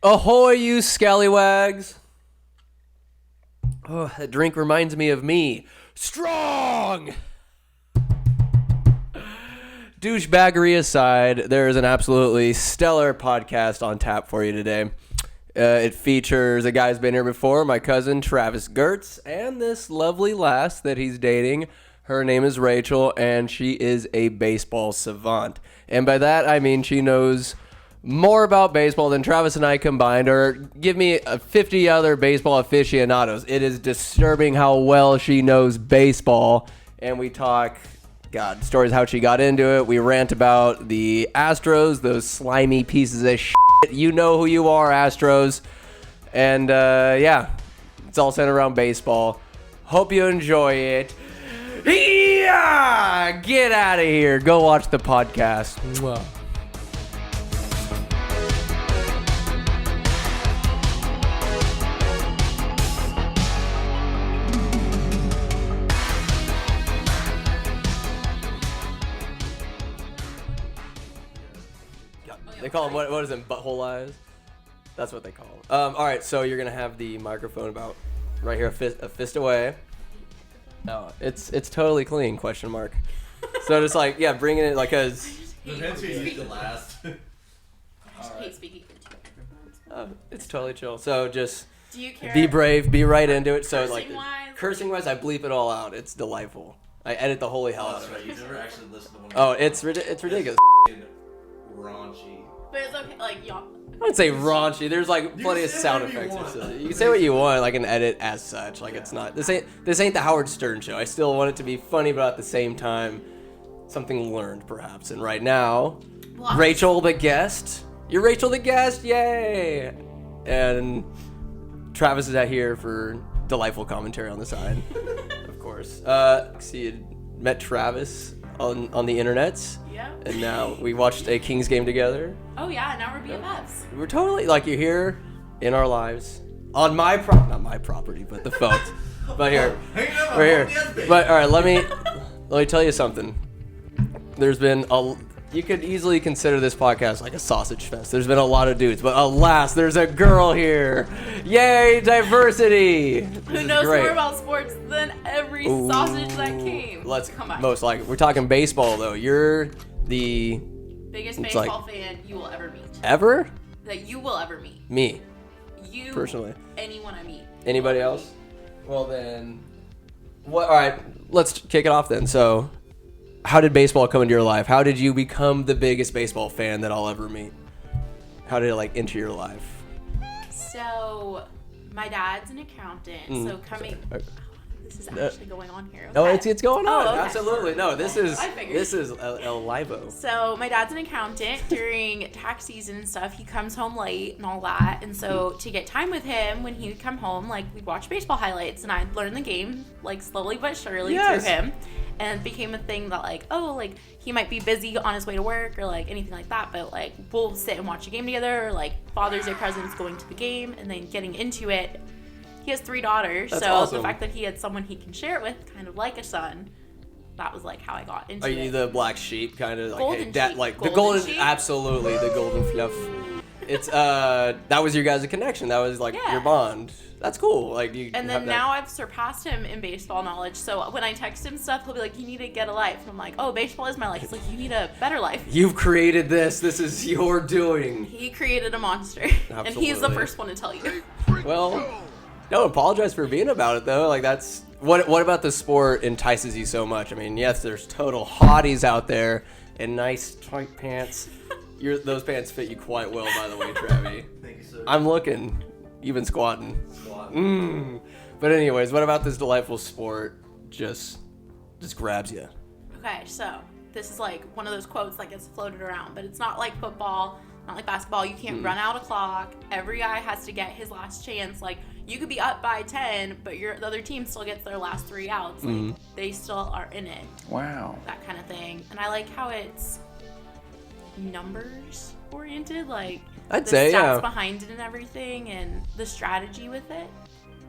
Ahoy, you scallywags! Oh, that drink reminds me of me. Strong! Douchebaggery aside, there is an absolutely stellar podcast on tap for you today. It features a guy who's been here before, my cousin Travis Gertz, and this lovely lass that he's dating. Her name is Rachel, and she is a baseball savant. And by that, I mean she knows more about baseball than Travis and I combined, or give me 50 other baseball aficionados. It is disturbing how well she knows baseball. And we talk, God, stories how she got into it. We rant about the Astros, those slimy pieces of shit. You know who you are, Astros. And yeah, it's all centered around baseball. Hope you enjoy it. Yeah! Get out of here. Go watch the podcast. Mwah. They call them, what is it, butthole eyes? That's what they call them. All right, so you're going to have the microphone about right here, a fist away. No, it's totally clean, question mark. So just like, yeah, bringing it like, because... Depends who used it last. I just hate speaking into microphones. It's totally chill. So just Do you care? be brave, be right into it. So like, Cursing-wise? cursing-wise, I bleep it all out. It's delightful. I edit the holy hell out That's of right. it. You never actually listened to one. Oh, it's ridiculous. Raunchy. But it's okay, like, y'all. I would say raunchy. There's like You plenty can of say sound whatever you effects. want. You can say what you want. I can edit as such. Like it's not. This ain't the Howard Stern show. I still want it to be funny, but at the same time, something learned perhaps. And right now, Well, Rachel the guest. You're Rachel the guest. Yay! And Travis is out here for delightful commentary on the side, of course. So you met Travis on the internets. Yeah. And now we watched a Kings game together. Oh, yeah, now we're BFFs. We're totally like you're here in our lives on my not my property, but the phones. But here, we're here. But all right, let me tell you something. There's been you could easily consider this podcast like a sausage fest. There's been a lot of dudes, but alas, there's a girl here. Yay, diversity! Who knows more about sports than every sausage that came? Come on. Most likely. We're talking baseball though. You're the Biggest it's baseball fan you will ever meet. ever That you will ever meet. me You. personally. Anyone I meet. Anybody else? Well then, what? All right, let's kick it off then. So, how did baseball come into your life? How did you become the biggest baseball fan that I'll ever meet? How did it like enter your life? So, my dad's an accountant. So coming. Sorry. This is actually going on here. No, Okay. it's going on. Oh, okay. Absolutely. No, this is I figured. El Livo. So my dad's an accountant. During tax season and stuff, he comes home late and all that. And so to get time with him, when he would come home, like we'd watch baseball highlights, and I'd learn the game like slowly but surely through him. And it became a thing that like, oh, like he might be busy on his way to work or like anything like that, but like we'll sit and watch a game together, or like Father's Day presents going to the game and then getting into it. He has 3 daughters, That's so awesome. the fact that he had someone he can share it with, kind of like a son, that was like how I got into Are it. you the black sheep kind of like Golden hey, dad, sheep. like Golden the golden sheep? absolutely the golden fluff. It's that was your guys' connection. That was like Yeah. your bond. That's cool. Like you And have then that- now I've surpassed him in baseball knowledge. So when I text him stuff, he'll be like, "You need to get a life." And I'm like, "Oh, baseball is my life." He's like, "You need a better life." You've created this. This is your doing. He created a monster, and he's the Absolutely. first one to tell you. Well, don't apologize for being about it though. Like that's what about the sport entices you so much? I mean, yes, there's total hotties out there in nice tight pants. Those pants fit you quite well, by the way, Travi. Thank you, sir. I'm looking. You've been squatting. Squat. But anyways, what about this delightful sport just grabs you? Okay, so this is like one of those quotes that gets floated around, but it's not like football, not like basketball. You can't run out a clock. Every guy has to get his last chance. Like you could be up by 10, but the other team still gets their last 3 outs. Like they still are in it. Wow. That kind of thing. And I like how it's numbers oriented, like I'd the say, stats yeah. behind it and everything, and the strategy with it.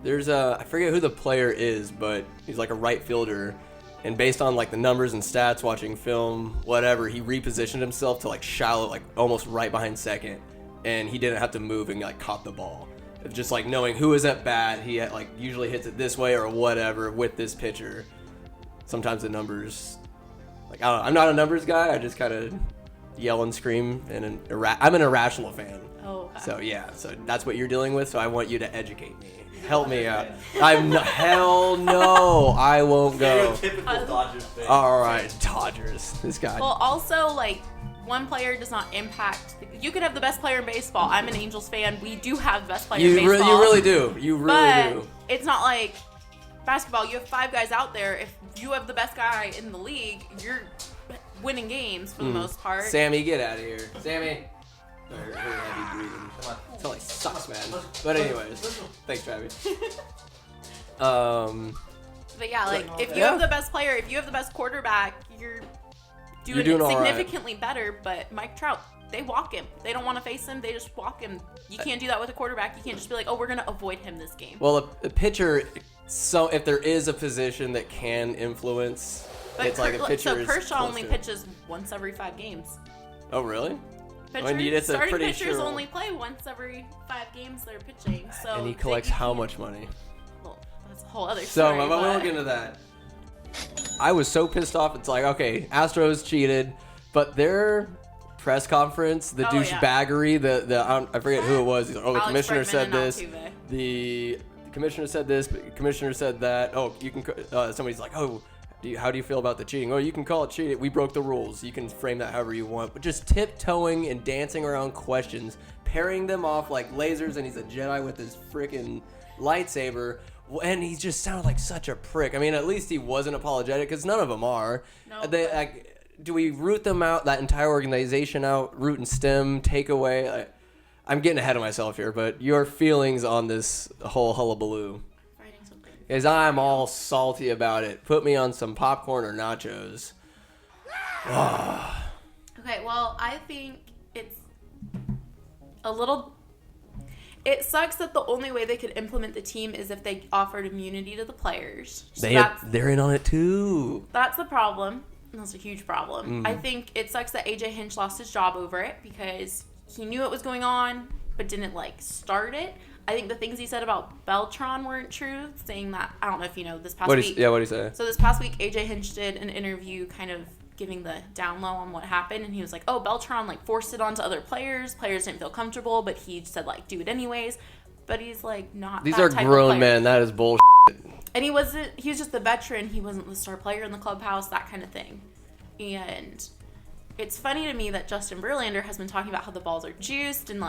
There's I forget who the player is, but he's like a right fielder, and based on like the numbers and stats, watching film, whatever, he repositioned himself to like shallow, like almost right behind second, and he didn't have to move and like caught the ball. Just like knowing who is at bat, he like usually hits it this way or whatever with this pitcher. Sometimes the numbers, like I don't know, I'm not a numbers guy. I just kind of yell and scream, and I'm an irrational fan. Oh. Okay. So yeah, so that's what you're dealing with. So I want you to educate me, help me out. Hell no, I won't go. Stereotypical Dodgers fan. All right, Dodgers. This guy. Well, also, like, one player does not impact. You could have the best player in baseball. I'm an Angels fan. We do have the best player in baseball. You really do. You really do. It's not like basketball. You have 5 guys out there. If you have the best guy in the league, you're winning games for the most part. Sammy, get out of here. Sammy. Her heavy breathing. Totally sucks, man. But anyways, thanks, Travis. But yeah, like if you have the best player, if you have the best quarterback, you're doing significantly better. But Mike Trout, they walk him. They don't want to face him. They just walk him. You can't do that with a quarterback. You can't just be like, oh, we're gonna avoid him this game. Well, a pitcher. So if there is a position that can influence, but it's like a pitcher. So Kershaw only pitches once every 5 games. Oh really? Starting pitchers only play once every 5 games they're pitching. So and he collects how much money? Well, that's a whole other story. So we'll look into that. I was so pissed off. It's like, okay, Astros cheated, but their press conference, the douchebaggery, I forget who it was. He's like, oh, the commissioner said this. The commissioner said this. But the commissioner said that. Oh, you can. Somebody's like, oh. How do you feel about the cheating? Oh, you can call it cheating. We broke the rules. You can frame that however you want. But just tiptoeing and dancing around questions, parrying them off like lasers, and he's a Jedi with his freaking lightsaber. And he just sounded like such a prick. I mean, at least he wasn't apologetic, because none of them are. No, do we root them out, that entire organization out, root and stem, take away? I'm getting ahead of myself here, but your feelings on this whole hullabaloo. Because I'm all salty about it. Put me on some popcorn or nachos. Okay, well, I think it's a little... It sucks that the only way they could implement the team is if they offered immunity to the players. So they're in on it too. That's the problem. That's a huge problem. I think it sucks that AJ Hinch lost his job over it because he knew it was going on but didn't, start it. I think the things he said about Beltran weren't true, saying that, I don't know if you know, this past week. Yeah, what did he say? So this past week, AJ Hinch did an interview kind of giving the down low on what happened, and he was like, oh, Beltran, forced it onto other players. Players didn't feel comfortable, but he said, do it anyways. But he's, not These that are type grown of player. men. That is bullshit. And he was just the veteran. He wasn't the star player in the clubhouse, that kind of thing. And it's funny to me that Justin Verlander has been talking about how the balls are juiced and,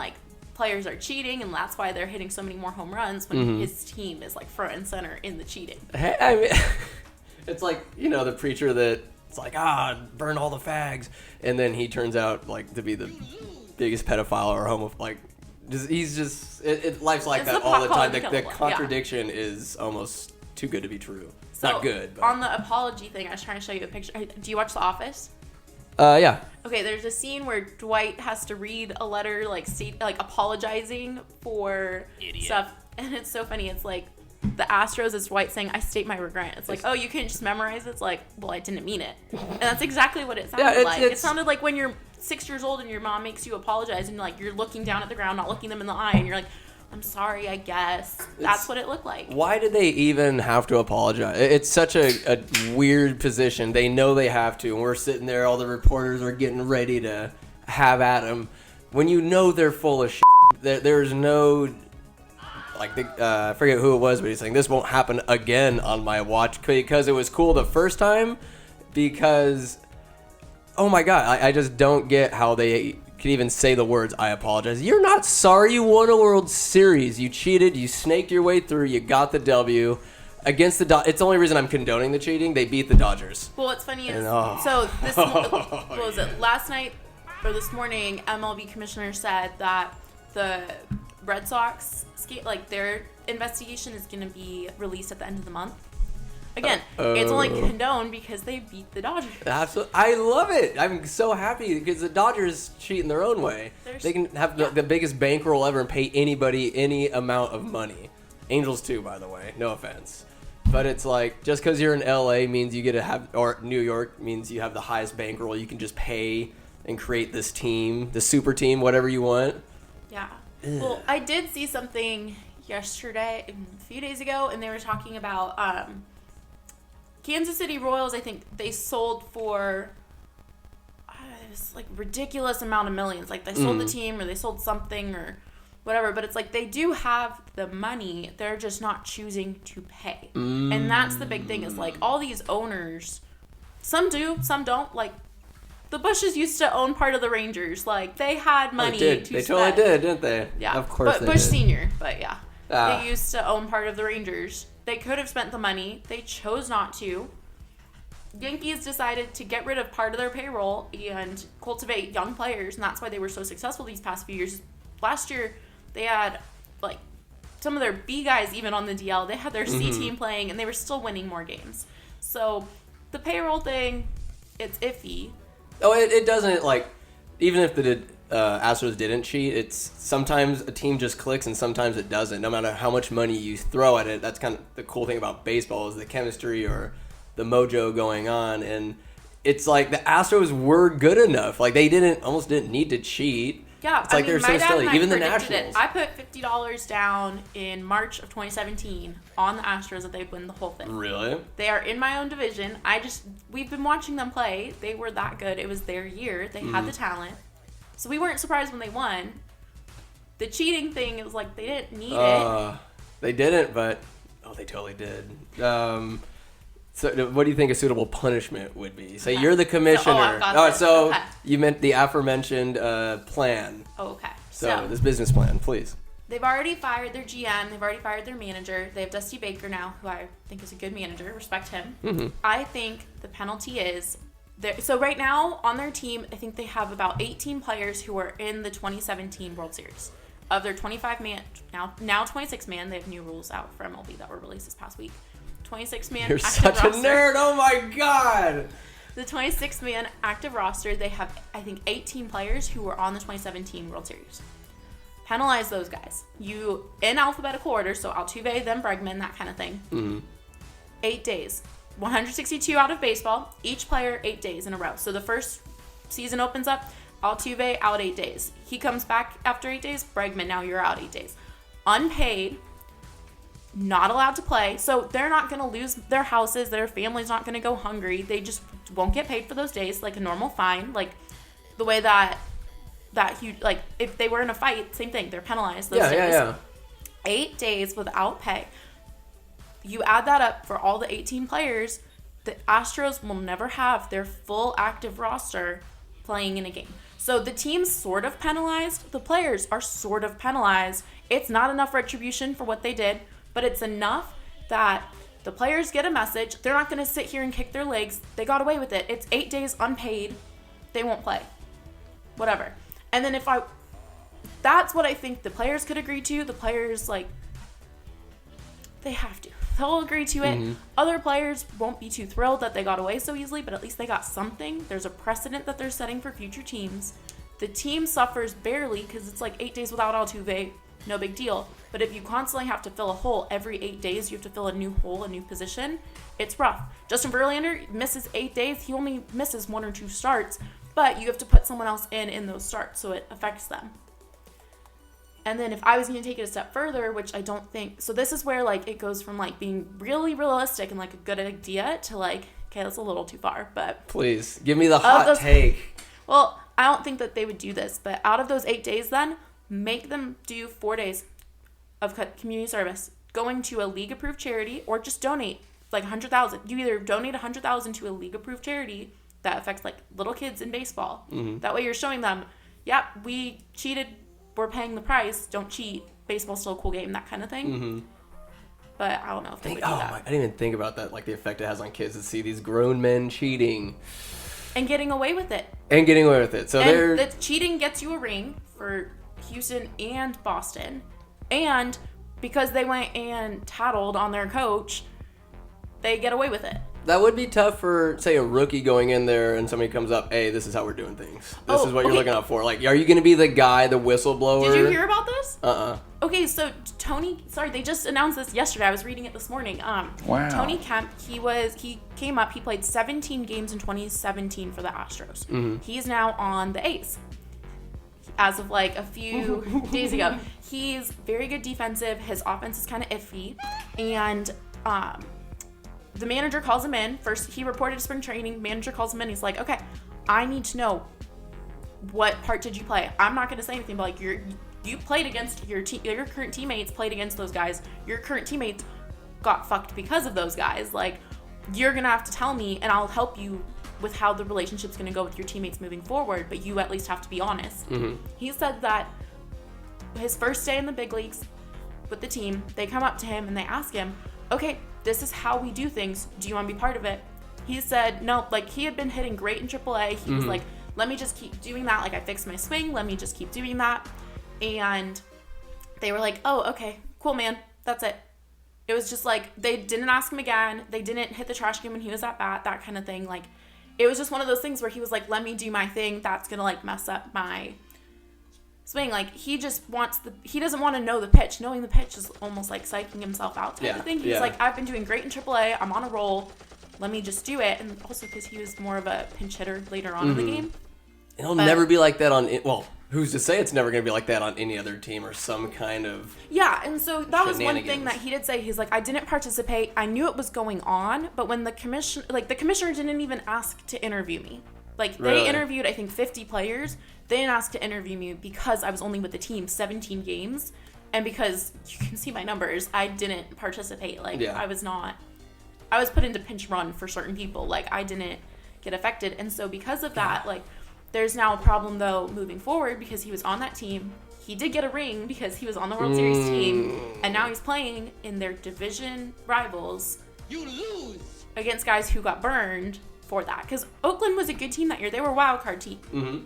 players are cheating, and that's why they're hitting so many more home runs when his team is front and center in the cheating. Hey, I mean, it's the preacher that it's burn all the fags, and then he turns out to be the biggest pedophile or homophobe. Life's like It's that the all the time. pot The contradiction is almost too good to be true. So, not good. But. On the apology thing, I was trying to show you a picture. Do you watch The Office? Yeah. Okay, there's a scene where Dwight has to read a letter, apologizing for stuff, and it's so funny. It's the Astros is Dwight saying, "I state my regret." It's oh, you couldn't just memorize it. It's well, I didn't mean it, and that's exactly what it sounded like. It sounded like when you're 6 years old and your mom makes you apologize, and you're looking down at the ground, not looking them in the eye, and you're like, I'm sorry, I guess. That's what it looked like. Why do they even have to apologize? It's such a weird position. They know they have to, and we're sitting there, all the reporters are getting ready to have at them. When you know they're full of shit, there's no... I forget who it was, but he's saying, this won't happen again on my watch, because it was cool the first time, because... Oh my God, I just don't get how they... can even say the words, I apologize. You're not sorry. You won a World Series. You cheated. You snaked your way through. You got the W against the Dodgers. It's the only reason I'm condoning the cheating. They beat the Dodgers. Well, what's funny is, so this, what was it, last night or this morning, MLB commissioner said that the Red Sox, their investigation is going to be released at the end of the month. Again, it's only condoned because they beat the Dodgers. Absolutely. I love it. I'm so happy because the Dodgers cheat in their own way. They can have the biggest bankroll ever and pay anybody any amount of money. Angels too, by the way. No offense. But it's just because you're in LA means you get to have, or New York means you have the highest bankroll. You can just pay and create this team, the super team, whatever you want. Yeah. Well, I did see something yesterday, a few days ago, and they were talking about Kansas City Royals. I think they sold for this like ridiculous amount of millions. Like they sold the team or they sold something or whatever. But it's like they do have the money. They're just not choosing to pay. And that's the big thing is like all these owners, some do, some don't. Like the Bushes used to own part of the Rangers. Like they had money to They spend. totally did, didn't they? Yeah. Of course they Bush did. Senior, but yeah. They used to own part of the Rangers. They could have spent the money. They chose not to. Yankees decided to get rid of part of their payroll and cultivate young players, and that's why they were so successful these past few years. Last year, they had like some of their B guys even on the DL. They had their C team playing, and they were still winning more games. So the payroll thing, it's iffy. Oh, it doesn't, like, even if the Astros didn't cheat, it's sometimes a team just clicks and sometimes it doesn't. No matter how much money you throw at it, that's kind of the cool thing about baseball is the chemistry or the mojo going on. And it's like the Astros were good enough. Like, they almost didn't need to cheat. Yeah, it's like they're so silly. Even the Nationals. I put $50 down in March of 2017 on the Astros that they'd win the whole thing. Really? They are in my own division. We've been watching them play. They were that good. It was their year. They had the talent. So we weren't surprised when they won. The cheating thing, it was like they didn't need it. They didn't, but they totally did. So what do you think a suitable punishment would be? Say you're the commissioner. I've got this. So Okay. you meant the aforementioned plan. Oh, okay. So this business plan, please. They've already fired their GM. They've already fired their manager. They have Dusty Baker now, who I think is a good manager. Respect him. Mm-hmm. I think the penalty is... So right now, on their team, I think they have about 18 players who are in the 2017 World Series. Of their 25-man... Now 26-man. They have new rules out for MLB that were released this past week. 26-man You're active such roster. a nerd. Oh, my God. The 26-man active roster, they have, I think, 18 players who were on the 2017 World Series. Penalize those guys. You, in alphabetical order, so Altuve, then Bregman, that kind of thing. Mm-hmm. 8 days. 162 out of baseball. Each player, 8 days in a row. So the first season opens up, Altuve out 8 days. He comes back after 8 days. Bregman, now you're out 8 days. Unpaid. Not allowed to play, so they're not going to lose their houses. Their family's not going to go hungry. They just won't get paid for those days, like a normal fine. Like the way that huge, like if they were in a fight, same thing. They're penalized those days. Yeah. 8 days without pay. You add that up for all the 18 players, the Astros will never have their full active roster playing in a game. So the team's sort of penalized. The players are sort of penalized. It's not enough retribution for what they did. But it's enough that the players get a message. They're not going to sit here and kick their legs. They got away with it. It's 8 days unpaid. They won't play. Whatever. And then that's what I think the players could agree to. The players, like, they have to. They'll agree to it. Mm-hmm. Other players won't be too thrilled that they got away so easily, but at least they got something. There's a precedent that they're setting for future teams. The team suffers barely because it's like 8 days without Altuve. No big deal. But if you constantly have to fill a hole every 8 days, you have to fill a new hole, a new position, it's rough. Justin Verlander misses 8 days. He only misses 1 or 2 starts, but you have to put someone else in those starts, so it affects them. And then if I was going to take it a step further, which I don't think... So this is where, like, it goes from, like, being really realistic and, like, a good idea to, like, okay, that's a little too far, but... Please, give me the hot take. Well, I don't think that they would do this, but out of those 8 days then... Make them do 4 days of community service, going to a league-approved charity, or just donate like $100,000. You either donate $100,000 to a league-approved charity that affects like little kids in baseball. Mm-hmm. That way, you're showing them, yeah, we cheated, we're paying the price. Don't cheat. Baseball's still a cool game, that kind of thing. Mm-hmm. But I don't know if they would do that. I didn't even think about that, like the effect it has on kids to see these grown men cheating and getting away with it. So the cheating gets you a ring for Houston and Boston, and because they went and tattled on their coach, they get away with it. That would be tough for, say, a rookie going in there and somebody comes up, hey, this is how we're doing things. This is what you're looking out for. Like, are you going to be the guy, the whistleblower? Did you hear about this? Okay, so they just announced this yesterday. I was reading it this morning. Wow. Tony Kemp, he came up, he played 17 games in 2017 for the Astros. Mm-hmm. He's now on the A's. as of like a few days ago. He's very good defensive. His offense is kind of iffy. And the manager calls him in. First, he reported to spring training. Manager calls him in. He's like, okay, I need to know, what part did you play? I'm not going to say anything, but like you played against your current teammates, played against those guys. Your current teammates got fucked because of those guys. Like, you're going to have to tell me, and I'll help you with how the relationship's going to go with your teammates moving forward, but you at least have to be honest. Mm-hmm. He said that his first day in the big leagues with the team, they come up to him and they ask him, okay, this is how we do things. Do you want to be part of it? He said no. Like, he had been hitting great in AAA. He was like, let me just keep doing that. Like, I fixed my swing. Let me just keep doing that. And they were like, oh, okay, cool, man. That's it. It was just like, they didn't ask him again. They didn't hit the trash can when he was at bat, that kind of thing. Like, it was just one of those things where he was like, let me do my thing. That's going to like mess up my swing. Like, he just wants he doesn't want to know the pitch. Knowing the pitch is almost like psyching himself out type of thing. He's like, I've been doing great in AAA. I'm on a roll. Let me just do it. And also because he was more of a pinch hitter later on in the game. It'll never be like that on, well, who's to say it's never going to be like that on any other team or some kind of and so that was one thing that he did say. He's like, I didn't participate. I knew it was going on, but when the commissioner didn't even ask to interview me. Like, they interviewed, I think, 50 players. They didn't ask to interview me because I was only with the team 17 games. And because you can see my numbers, I didn't participate. Like, I was put into pinch run for certain people. Like, I didn't get affected. And so because of that, like, there's now a problem, though, moving forward, because he was on that team. He did get a ring because he was on the World Series team. And now he's playing in their division rivals. You lose! Against guys who got burned for that. Because Oakland was a good team that year. They were a wild card team. Mm-hmm.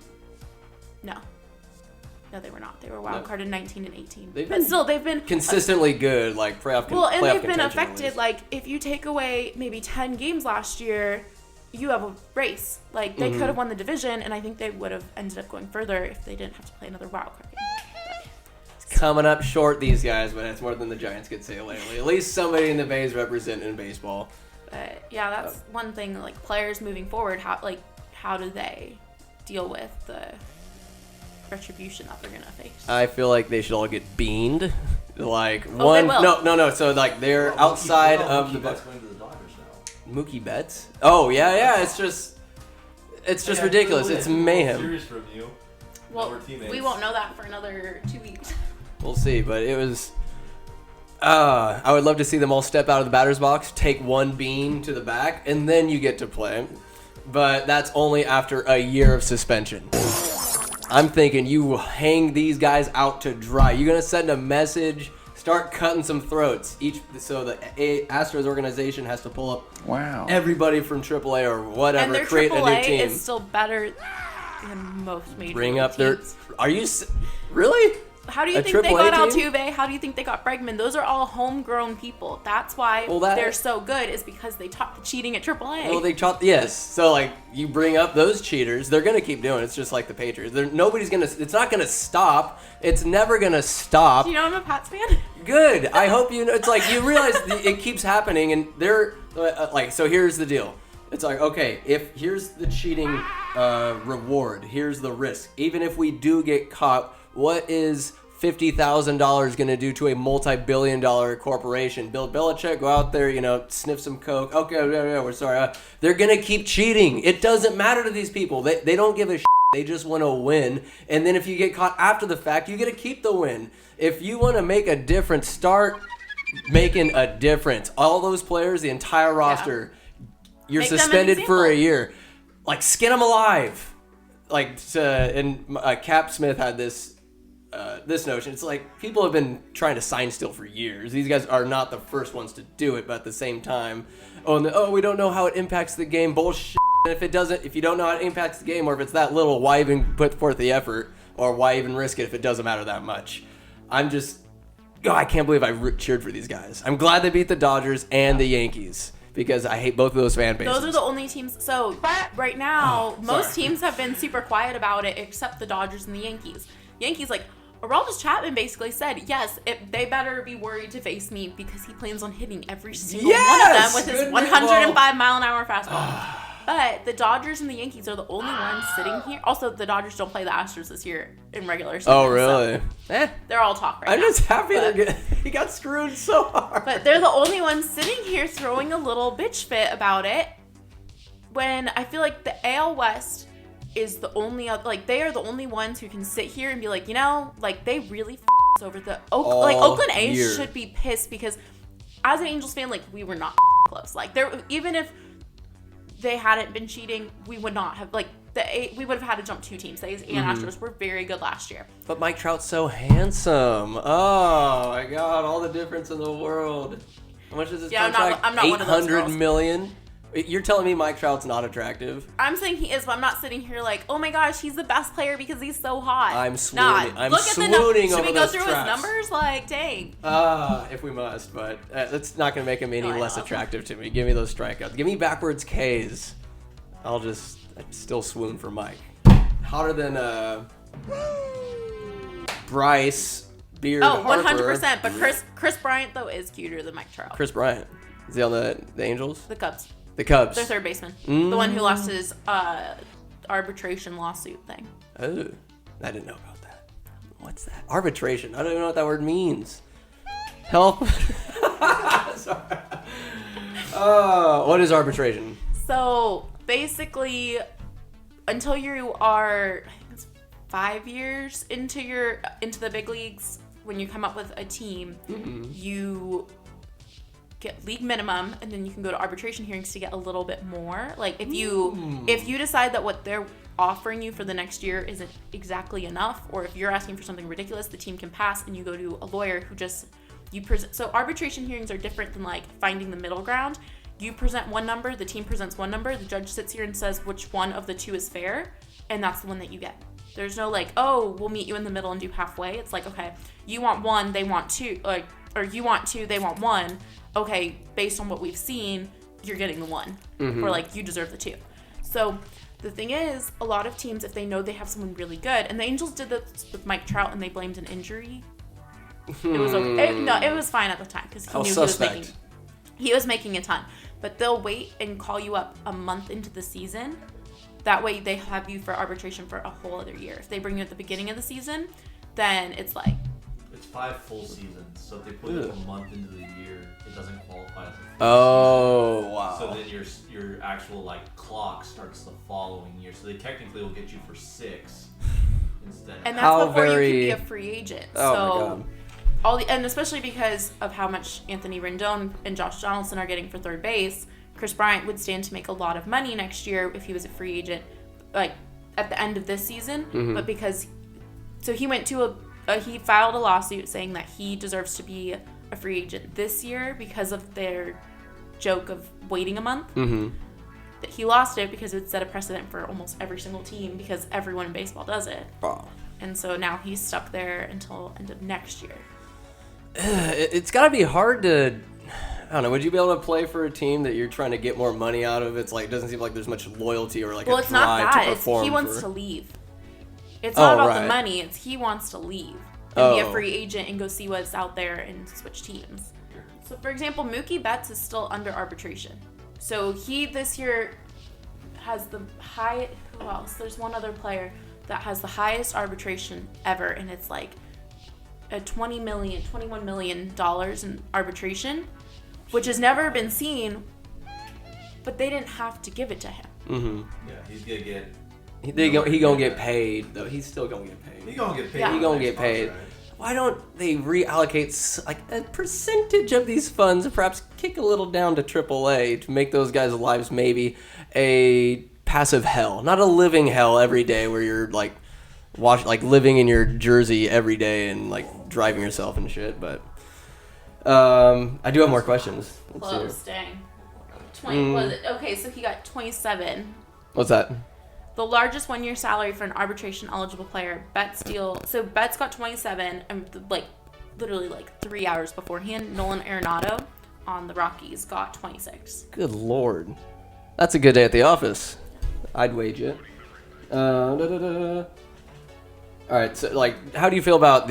No, they were not. They were wild card in 19 and 18. But still, they've been consistently good, like playoff. Well, and they've been affected. Like, if you take away maybe 10 games last year, you have a race. Like, they could have won the division, and I think they would have ended up going further if they didn't have to play another wild card game. It's coming up short, these guys, but it's more than the Giants could say lately. At least somebody in the Bays representing baseball. But yeah, that's one thing. Like, players moving forward, how do they deal with the retribution that they're gonna face? I feel like they should all get beaned. Like, they will. No. So like they're outside of the. That's going to the Dodgers now. Mookie Betts? Oh yeah. It's just ridiculous. It's mayhem. Serious from you. Well, we won't know that for another 2 weeks. We'll see, but it was. I would love to see them all step out of the batter's box, take one bean to the back, and then you get to play. But that's only after a year of suspension. I'm thinking you hang these guys out to dry. You're going to send a message, start cutting some throats. So the Astros organization has to pull up everybody from AAA or whatever, and their create AAA a new team. is still better than most major Bring league up their. teams. Are you really? How do you think they got Altuve? How do you think they got Bregman? Those are all homegrown people. That's why they're so good, is because they taught the cheating at AAA. Well, they taught, yes. So, like, you bring up those cheaters, they're going to keep doing it. It's just like the Patriots. It's not going to stop. It's never going to stop. Do you know I'm a Pats fan? Good. I hope you know. It's like, you realize it keeps happening, and they're, like, so here's the deal. It's like, okay, here's the cheating reward. Here's the risk. Even if we do get caught, what is $50,000 going to do to a multi-billion-dollar corporation? Bill Belichick, go out there, sniff some coke. Okay, yeah, we're sorry. They're going to keep cheating. It doesn't matter to these people. They don't give a shit. They just want to win. And then if you get caught after the fact, you get to keep the win. If you want to make a difference, start making a difference. All those players, the entire roster, you're suspended for a year. Like, skin them alive. Like, and Cap Smith had this notion. It's like, people have been trying to sign steal for years. These guys are not the first ones to do it, but at the same time, we don't know how it impacts the game. Bullshit. And if you don't know how it impacts the game, or if it's that little, why even put forth the effort, or why even risk it if it doesn't matter that much? I can't believe I cheered for these guys. I'm glad they beat the Dodgers and the Yankees, because I hate both of those fan bases. Those are the only teams. So right now, most teams have been super quiet about it, except the Dodgers and the Yankees. Yankees, like, Aroldis Chapman basically said, yes, they better be worried to face me, because he plans on hitting every single one of them with his 105-mile-an-hour fastball. But the Dodgers and the Yankees are the only ones sitting here. Also, the Dodgers don't play the Astros this year in regular season. Oh, really? So they're all talk right I'm now. just happy he got screwed so hard. But they're the only ones sitting here throwing a little bitch fit about it. When I feel like the AL West is the only, like, they are the only ones who can sit here and be like, you know, like, they really us over the Oakland A's year. should be pissed because as an Angels fan, like, we were not close. Like, there, even if they hadn't been cheating, we would not have, like, we would have had to jump 2 teams. The A's and Astros were very good last year. But Mike Trout's so handsome. Oh my God, all the difference in the world. How much is his contract? I'm not one of those girls. $800 million? You're telling me Mike Trout's not attractive? I'm saying he is, but I'm not sitting here like, oh my gosh, he's the best player because he's so hot. I'm swooning. Nah, I'm look at the swooning Should over we go those through tracks. his numbers? Like, dang. If we must, but that's not going to make him any No, I less know. attractive to me. Give me those strikeouts. Give me backwards Ks. I'd still swoon for Mike. Hotter than Bryce Beard Harper. 100%. But Chris Bryant, though, is cuter than Mike Trout. Chris Bryant. Is he on the Angels? The Cubs. The Cubs. Their third baseman. The one who lost his arbitration lawsuit thing. Oh, I didn't know about that. What's that? Arbitration. I don't even know what that word means. Help. Sorry. What is arbitration? So basically, until you are, I think it's 5 years into the big leagues, when you come up with a team, you get league minimum, and then you can go to arbitration hearings to get a little bit more. Like if you decide that what they're offering you for the next year isn't exactly enough, or if you're asking for something ridiculous, the team can pass, and you go to a lawyer who just present. So arbitration hearings are different than like finding the middle ground. You present one number, the team presents one number, the judge sits here and says which one of the two is fair, and that's the one that you get. There's no like, oh, we'll meet you in the middle and do halfway. It's like, okay, you want 1, they want 2, like, or you want 2, they want 1. Okay, based on what we've seen, you're getting the 1. Or like, you deserve the 2. So the thing is, a lot of teams, if they know they have someone really good, and the Angels did this with Mike Trout, and they blamed an injury. It was okay. It was fine at the time because he knew he was making a ton. But they'll wait and call you up a month into the season. That way they have you for arbitration for a whole other year. If they bring you at the beginning of the season, then it's like... It's 5 full seasons, so if they put it a month into the year, it doesn't qualify as a full season. Oh, wow. So then your actual like clock starts the following year. So they technically will get you for 6 instead. And that's before you can be a free agent. Oh, so my God. And especially because of how much Anthony Rendon and Josh Donaldson are getting for third base, Chris Bryant would stand to make a lot of money next year if he was a free agent, like at the end of this season. But because, so he went to he filed a lawsuit saying that he deserves to be a free agent this year because of their joke of waiting a month. That he lost it because it set a precedent for almost every single team because everyone in baseball does it. Oh. And so now he's stuck there until end of next year. It's got to be hard to, I don't know, would you be able to play for a team that you're trying to get more money out of? It's like, it doesn't seem like there's much loyalty or like a It's not drive that. to perform. He wants to leave. It's not about the money. It's he wants to leave and be a free agent and go see what's out there and switch teams. So, for example, Mookie Betts is still under arbitration. So he this year has the high. Who else? There's one other player that has the highest arbitration ever, and it's like a $21 million in arbitration, which has never been seen. But they didn't have to give it to him. Yeah, he's gonna get. He gonna get paid though. He's still gonna get paid. He gonna get paid. Yeah. He gonna get paid. Why don't they reallocate like a percentage of these funds and perhaps kick a little down to AAA to make those guys' lives maybe a passive hell, not a living hell every day where you're like living in your jersey every day and like driving yourself and shit. But I do have more questions. Let's see. Close, dang. 20 was it? Okay, so he got 27. What's that? The largest one-year salary for an arbitration-eligible player. Betts got 27, and like literally like 3 hours beforehand, Nolan Arenado on the Rockies got 26. Good Lord. That's a good day at the office. I'd wage it. All right, so like, how do you feel about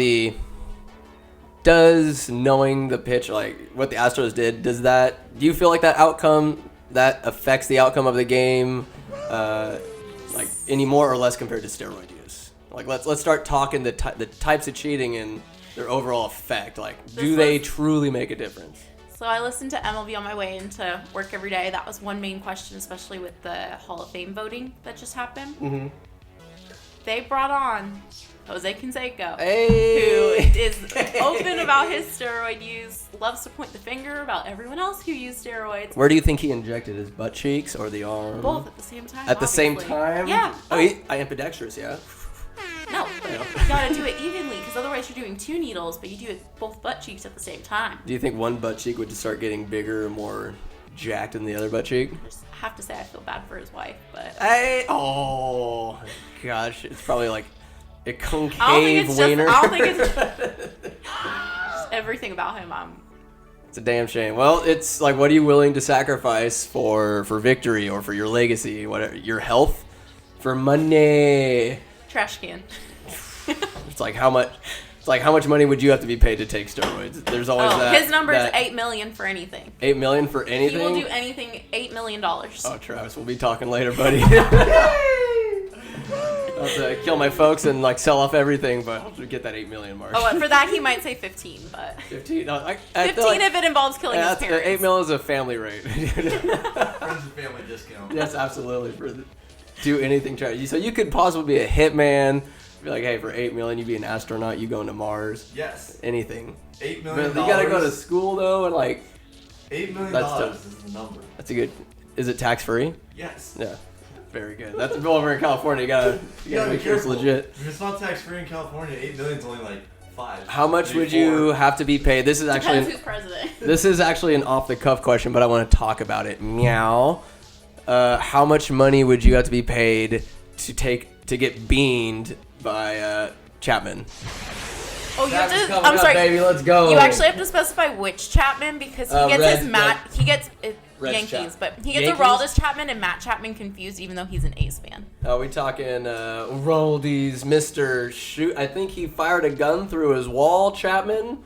does knowing the pitch, like what the Astros did, do you feel like that outcome that affects the outcome of the game, like any more or less compared to steroid use? Like let's start talking the types of cheating and their overall effect. Like, do they truly make a difference? So I listened to MLB on my way into work every day. That was one main question, especially with the Hall of Fame voting that just happened. Mm-hmm. They brought on Jose Canseco, Hey. who is open about his steroid use, loves to point the finger about everyone else who used steroids. Where do you think he injected his butt cheeks or the arm? Both at the same time. At the same obviously. time? Yeah. Oh, I ambidextrous, yeah. No, but you gotta do it evenly because otherwise you're doing 2 needles, but you do it both butt cheeks at the same time. Do you think one butt cheek would just start getting bigger and more jacked than the other butt cheek? I just have to say I feel bad for his wife, but Oh gosh, it's probably like a I don't think concave it's wiener. just. I don't think it's just everything about him. It's a damn shame. Well, it's like, what are you willing to sacrifice for victory or for your legacy? Whatever, your health, for money. Trash can. It's like how much. It's like how much money would you have to be paid to take steroids? There's always that. His number is that $8 million for anything. $8 million for anything. He will do anything. $8 million. Oh, Travis, we'll be talking later, buddy. I'll have to kill my folks and like sell off everything, but I'll get that 8 million mark. Oh, for that he might say 15, but 15. No, I 15 feel like, if it involves killing his parents. 8 million is a family rate. Friends and family discount. Yes, absolutely. Do anything, try. So you could possibly be a hitman. Be like, hey, for 8 million, you be an astronaut. You going to Mars. Yes. Anything. $8 But million. you gotta go to school though, and like. $8 million That's tough. is the number. That's a good. Is it tax free? Yes. Yeah. Very good. That's over in California. You gotta be make sure it's careful. legit. If it's not tax free in California, $8 million's only like 5. How much maybe would you 4. have to be paid? This is actually Depends who's president. this is actually an off the cuff question, but I want to talk about it. Meow. How much money would you have to be paid to get beaned by Chapman? Oh, you have Chapman's to. coming I'm up, sorry. baby. Let's go. You actually have to specify which Chapman because he gets Red- his Matt. He gets Red Yankees, Chap- but he gets Yankees? Aroldis Chapman and Matt Chapman confused, even though he's an A's fan. Are we talking Roldies, Mr. Shoot? I think he fired a gun through his wall, Chapman.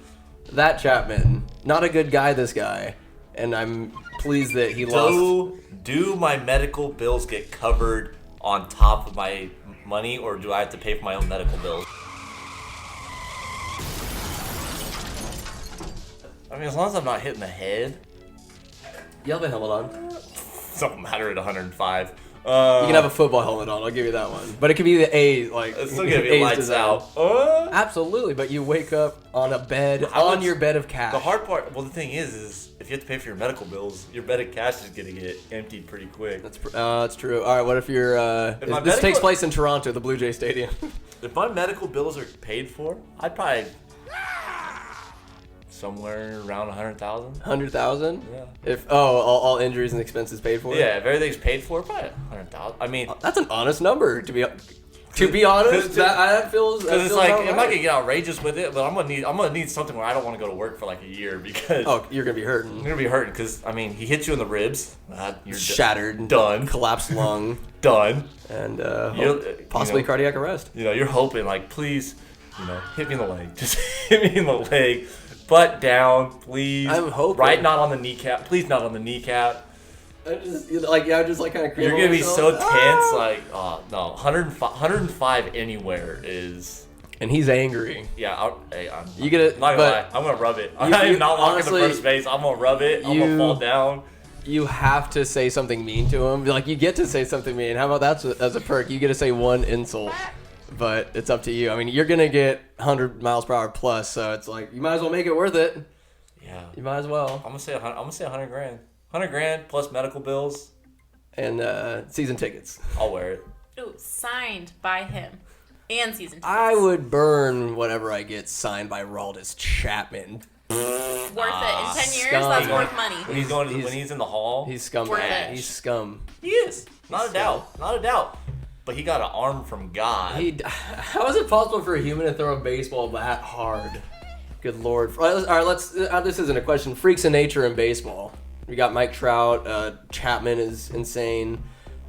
That Chapman. Not a good guy, this guy. And I'm pleased that he lost. Do my medical bills get covered on top of my money, or do I have to pay for my own medical bills? I mean, as long as I'm not hitting the head, You have a helmet on. it don't matter at 105. You can have a football helmet on. I'll give you that one. But it could be the A, like It's still gonna be A's lights design. out. Absolutely, but you wake up on a bed, How on much- your bed of cash. The hard part, well, the thing is if you have to pay for your medical bills, your bed of cash is gonna get emptied pretty quick. That's true. All right, what if you're? If my This takes medical- place in Toronto, the Blue Jay Stadium. If my medical bills are paid for, I'd probably somewhere around 100,000. 100,000. Yeah. If all injuries and expenses paid for. Yeah, if everything's paid for, probably 100,000. I mean, That's an honest number to be honest. That feels. because it's like I'm not gonna get outrageous with it, but I'm gonna need something where I don't want to go to work for like a year because Oh, you're gonna be I'm hurting. gonna be hurting. Because I mean, he hits you in the ribs, you're Shattered, done, collapsed lung, done. and you possibly know, cardiac arrest. you're hoping like, please, hit me in the leg, just hit me in the leg, butt down, please. I'm hoping. Right, not on the kneecap, please, not on the kneecap. I just like kind of. You're gonna be so tense, like, oh no, 105 anywhere is. And he's angry. Yeah, I'm You get it, I'm not gonna lie. but I'm gonna rub it. you- I'm not walking honestly, to first base. I'm gonna rub it. I'm you- gonna fall down. you have to say something mean to him. Like, you get to say something mean. How about that as a perk? You get to say one insult, but it's up to you. I mean, you're gonna get 100 miles per hour plus, so it's like you might as well make it worth it. Yeah, You might as well. I'm gonna say 100 grand. 100 grand plus medical bills. And season tickets. I'll wear it. Ooh, signed by him and season tickets. I would burn whatever I get signed by Aroldis Chapman. Worth it. In 10 years, scum. that's worth money. When he's in the hall, He's scum. Worth Man. it. He's scum. he is not a He's doubt, not a doubt. But he got an arm from God. How is it possible for a human to throw a baseball that hard? Good lord. All right, let's. This isn't a question. Freaks of nature in baseball. We got Mike Trout. Chapman is insane.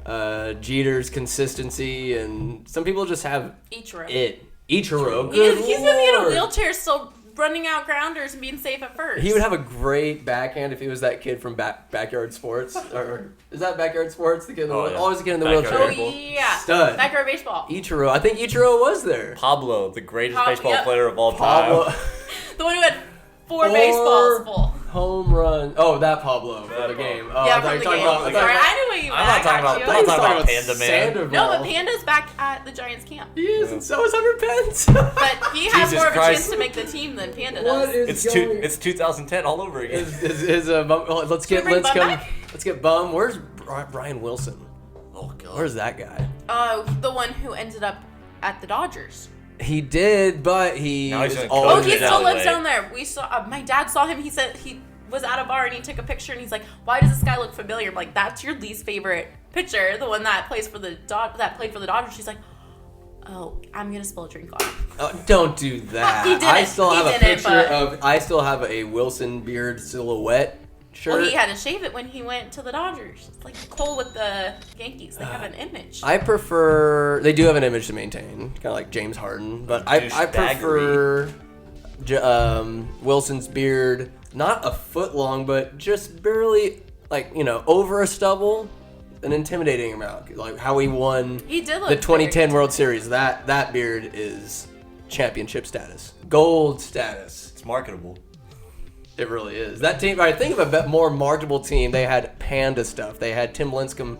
Jeter's consistency, and some people just have Ichiro. it. Ichiro. He's Good gonna be in a lord. wheelchair still running out grounders and being safe at first. He would have a great backhand if he was that kid from Backyard Sports. Or is that Backyard Sports? The kid, always the kid in the Backyard wheelchair. Oh yeah, Stud. Backyard baseball. Ichiro. I think Ichiro was there. Pablo, the greatest Pablo, baseball yep. player of all Pablo. time. The one who had four baseballs full. Home run. Oh, that Pablo for That the game. Pablo. Oh, Yeah, I thought from you the were game. talking about. Sorry, I knew what you meant. I'm not talking I got about- you. I'm not talking about Panda Man. Sandoval. No, but Panda's back at the Giants camp. He is, and so is Hunter Pence. But he has Jesus more of a Christ. chance to make the team than Panda What does. is It's going? it's 2010 all over again. Let's get bring Linz Bum come. back? Let's get Bum. Where's Brian Wilson? Oh god. Where's that guy? The one who ended up at the Dodgers. He did, but he Now he's is in Oh, always he in still LA. lives down there. We saw. My dad saw him. He said he was at a bar and he took a picture and he's like, "Why does this guy look familiar?" I'm like, "That's your least favorite pitcher, the one that plays for the that played for the Dodgers." She's like, "Oh, I'm gonna spill a drink on him." Don't do that. He didn't. I still He have a didn't, picture but- of. I still have a Wilson beard silhouette shirt. Well, he had to shave it when he went to the Dodgers. It's like Cole with the Yankees. They have an image. I prefer. They do have an image to maintain, kind of like James Harden, but I prefer Wilson's beard, not a foot long, but just barely, over a stubble, an intimidating amount. Like how he won He did look the 2010 very World Series. That beard is championship status, gold status. It's marketable. It really is. That team, I think of a bit more marketable team. They had Panda stuff. They had Tim Lincecum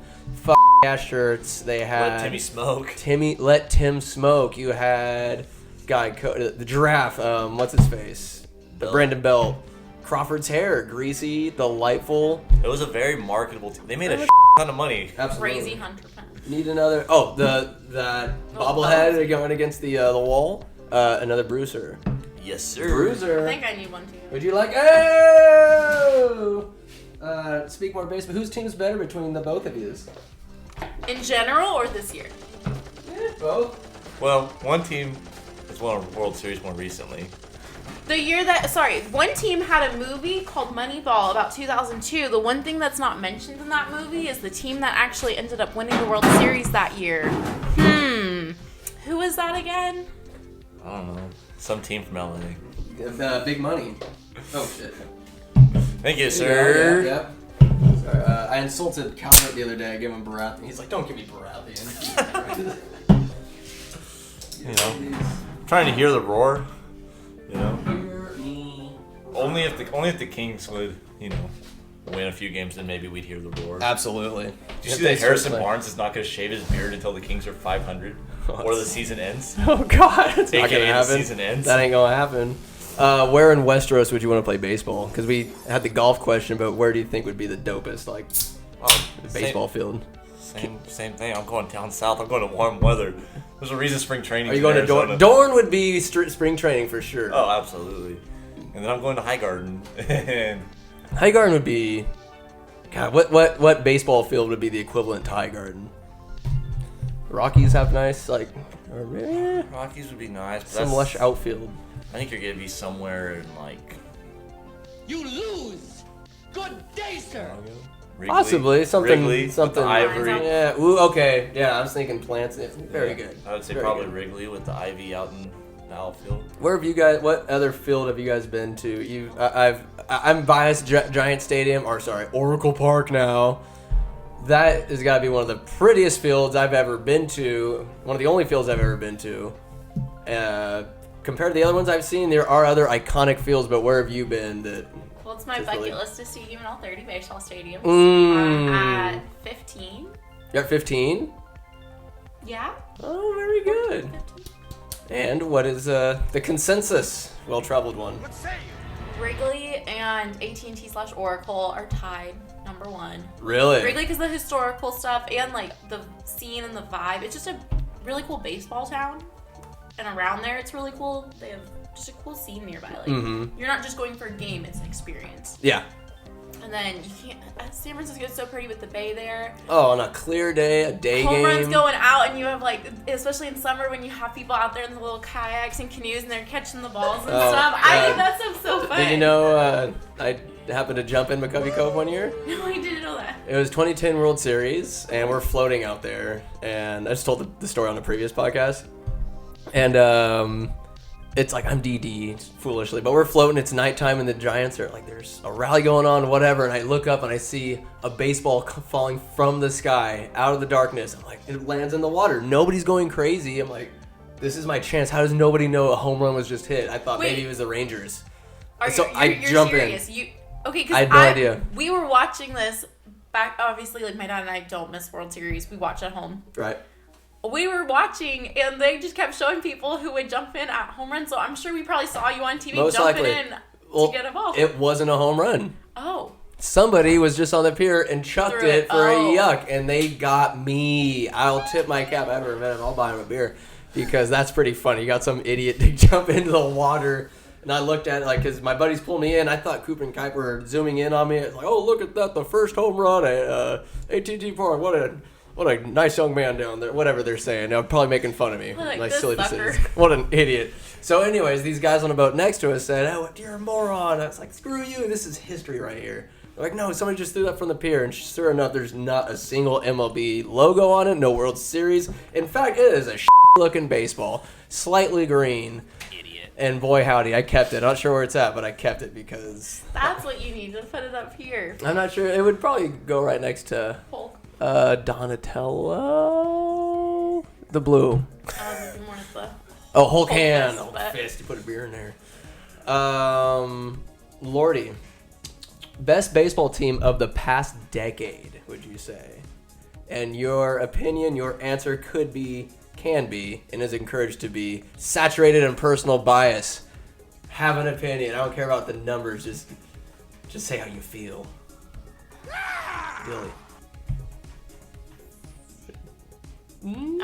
ass shirts. They had Let Timmy smoke. Let Tim smoke. You had the giraffe. What's his face? The Belt. Brandon Belt. Crawford's hair, greasy, delightful. It was a very marketable team. They made a ton of money. Absolutely. Crazy Hunter Pence. Need another. Oh, that bobblehead going against the wall. Another bruiser. Yes, sir. Bruiser. I think I need one too. Would you like? Oh! Speak more baseball. Whose team's better between the both of you? In general or this year? Both. Well, one team has won a World Series more recently. The year one team had a movie called Moneyball about 2002. The one thing that's not mentioned in that movie is the team that actually ended up winning the World Series that year. Who was that again? I don't know. Some team from LA. Big money. Oh shit. Thank you, sir. Yep. Sorry, I insulted Calvert the other day. I gave him Baratheon. He's like, "Don't give me Baratheon." Trying to hear the roar. Hear me. Only if the Kings would, win a few games, then maybe we'd hear the roar. Absolutely. Did you see that Harrison Barnes is not going to shave his beard until the Kings are 500 or the season ends? Oh God, it's not AKA gonna the happen. season ends. That ain't gonna happen. Where in Westeros would you want to play baseball? Because we had the golf question, but where do you think would be the dopest baseball field? Same thing. I'm going down south. I'm going to warm weather. There's a reason spring training. Are you going to Dorne? Dorne would be spring training for sure. Oh, absolutely. And then I'm going to Highgarden. Highgarden would be. God, what baseball field would be the equivalent to Highgarden? Rockies have nice Rockies would be nice. But some lush outfield. I think you're going to be somewhere in You lose. Good day, sir. Wrigley, Possibly something Wrigley with something. the Ivory. Yeah. Ooh. Okay. Yeah. I was thinking plants. Very good. I would say Very probably good. Wrigley with the ivy out in the outfield. Where have you guys? What other field have you guys been to? I'm biased. Giant Stadium, or sorry, Oracle Park now. That has got to be one of the prettiest fields I've ever been to. One of the only fields I've ever been to. Compared to the other ones I've seen, there are other iconic fields. But where have you been? Well, it's my Just bucket really- list to see all 30 baseball stadiums. Mm. I'm at 15. You're at 15. Yeah. Oh, very good. 15. And what is the consensus? Well-traveled one. Wrigley and AT&T/Oracle are tied number one. Really? Wrigley because the historical stuff and the scene and the vibe. It's just a really cool baseball town, and around there it's really cool. They have just a cool scene nearby. You're not just going for a game; it's an experience. Yeah. And then you can't. San Francisco's so pretty with the bay there. Oh, on a clear day, a day Home game. runs going out, and you have especially in summer when you have people out there in the little kayaks and canoes, and they're catching the balls and stuff. I yeah. think that stuff's so fun. Did you know I happened to jump in McCovey Cove one year? No, I didn't know that. It was 2010 World Series, and we're floating out there. And I just told the story on the previous podcast. And it's like I'm DD foolishly, but we're floating. It's nighttime, and the Giants are like, there's a rally going on, whatever. And I look up and I see a baseball falling from the sky out of the darkness. I'm like, it lands in the water. Nobody's going crazy. I'm like, this is my chance. How does nobody know a home run was just hit? I thought maybe it was the Rangers. You're jump serious. in. Okay, I had no idea. We were watching this back. Obviously, like my dad and I don't miss World Series. We watch at home. Right. We were watching, and they just kept showing people who would jump in at home runs. So I'm sure we probably saw you on TV Most jumping likely. in to get a ball. It wasn't a home run. Oh. Somebody was just on the pier and chucked Threw it it. for a Oh. yuck, and they got me. I'll tip my cap. I ever met him. I'll buy him a beer because that's pretty funny. You got some idiot to jump into the water. And I looked at it like, because my buddies pulled me in. I thought Cooper and Kuiper were zooming in on me. It's like, oh, look at that. The first home run at AT&T Park. What a nice young man down there. Whatever they're saying. They're probably making fun of me. Like, Like this silly sucker. decisions. What an idiot. So anyways, these guys on the boat next to us said, oh, you're a moron. I was like, screw you. This is history right here. They're like, no, somebody just threw that from the pier. And sure enough, there's not a single MLB logo on it. No World Series. In fact, it is a looking baseball. Slightly green. And boy, howdy, I kept it. Not sure where it's at, but I kept it because... That's what you need to put it up here. I'm not sure. It would probably go right next to Hulk. Donatello. The blue. More of the Oh, Hulk hand. fist, Hulk but- fist. You put a beer in there. Lordy. Best baseball team of the past decade, would you say? And your opinion, your answer can be, and is encouraged to be, saturated in personal bias. Have an opinion. I don't care about the numbers. Just say how you feel. Billy.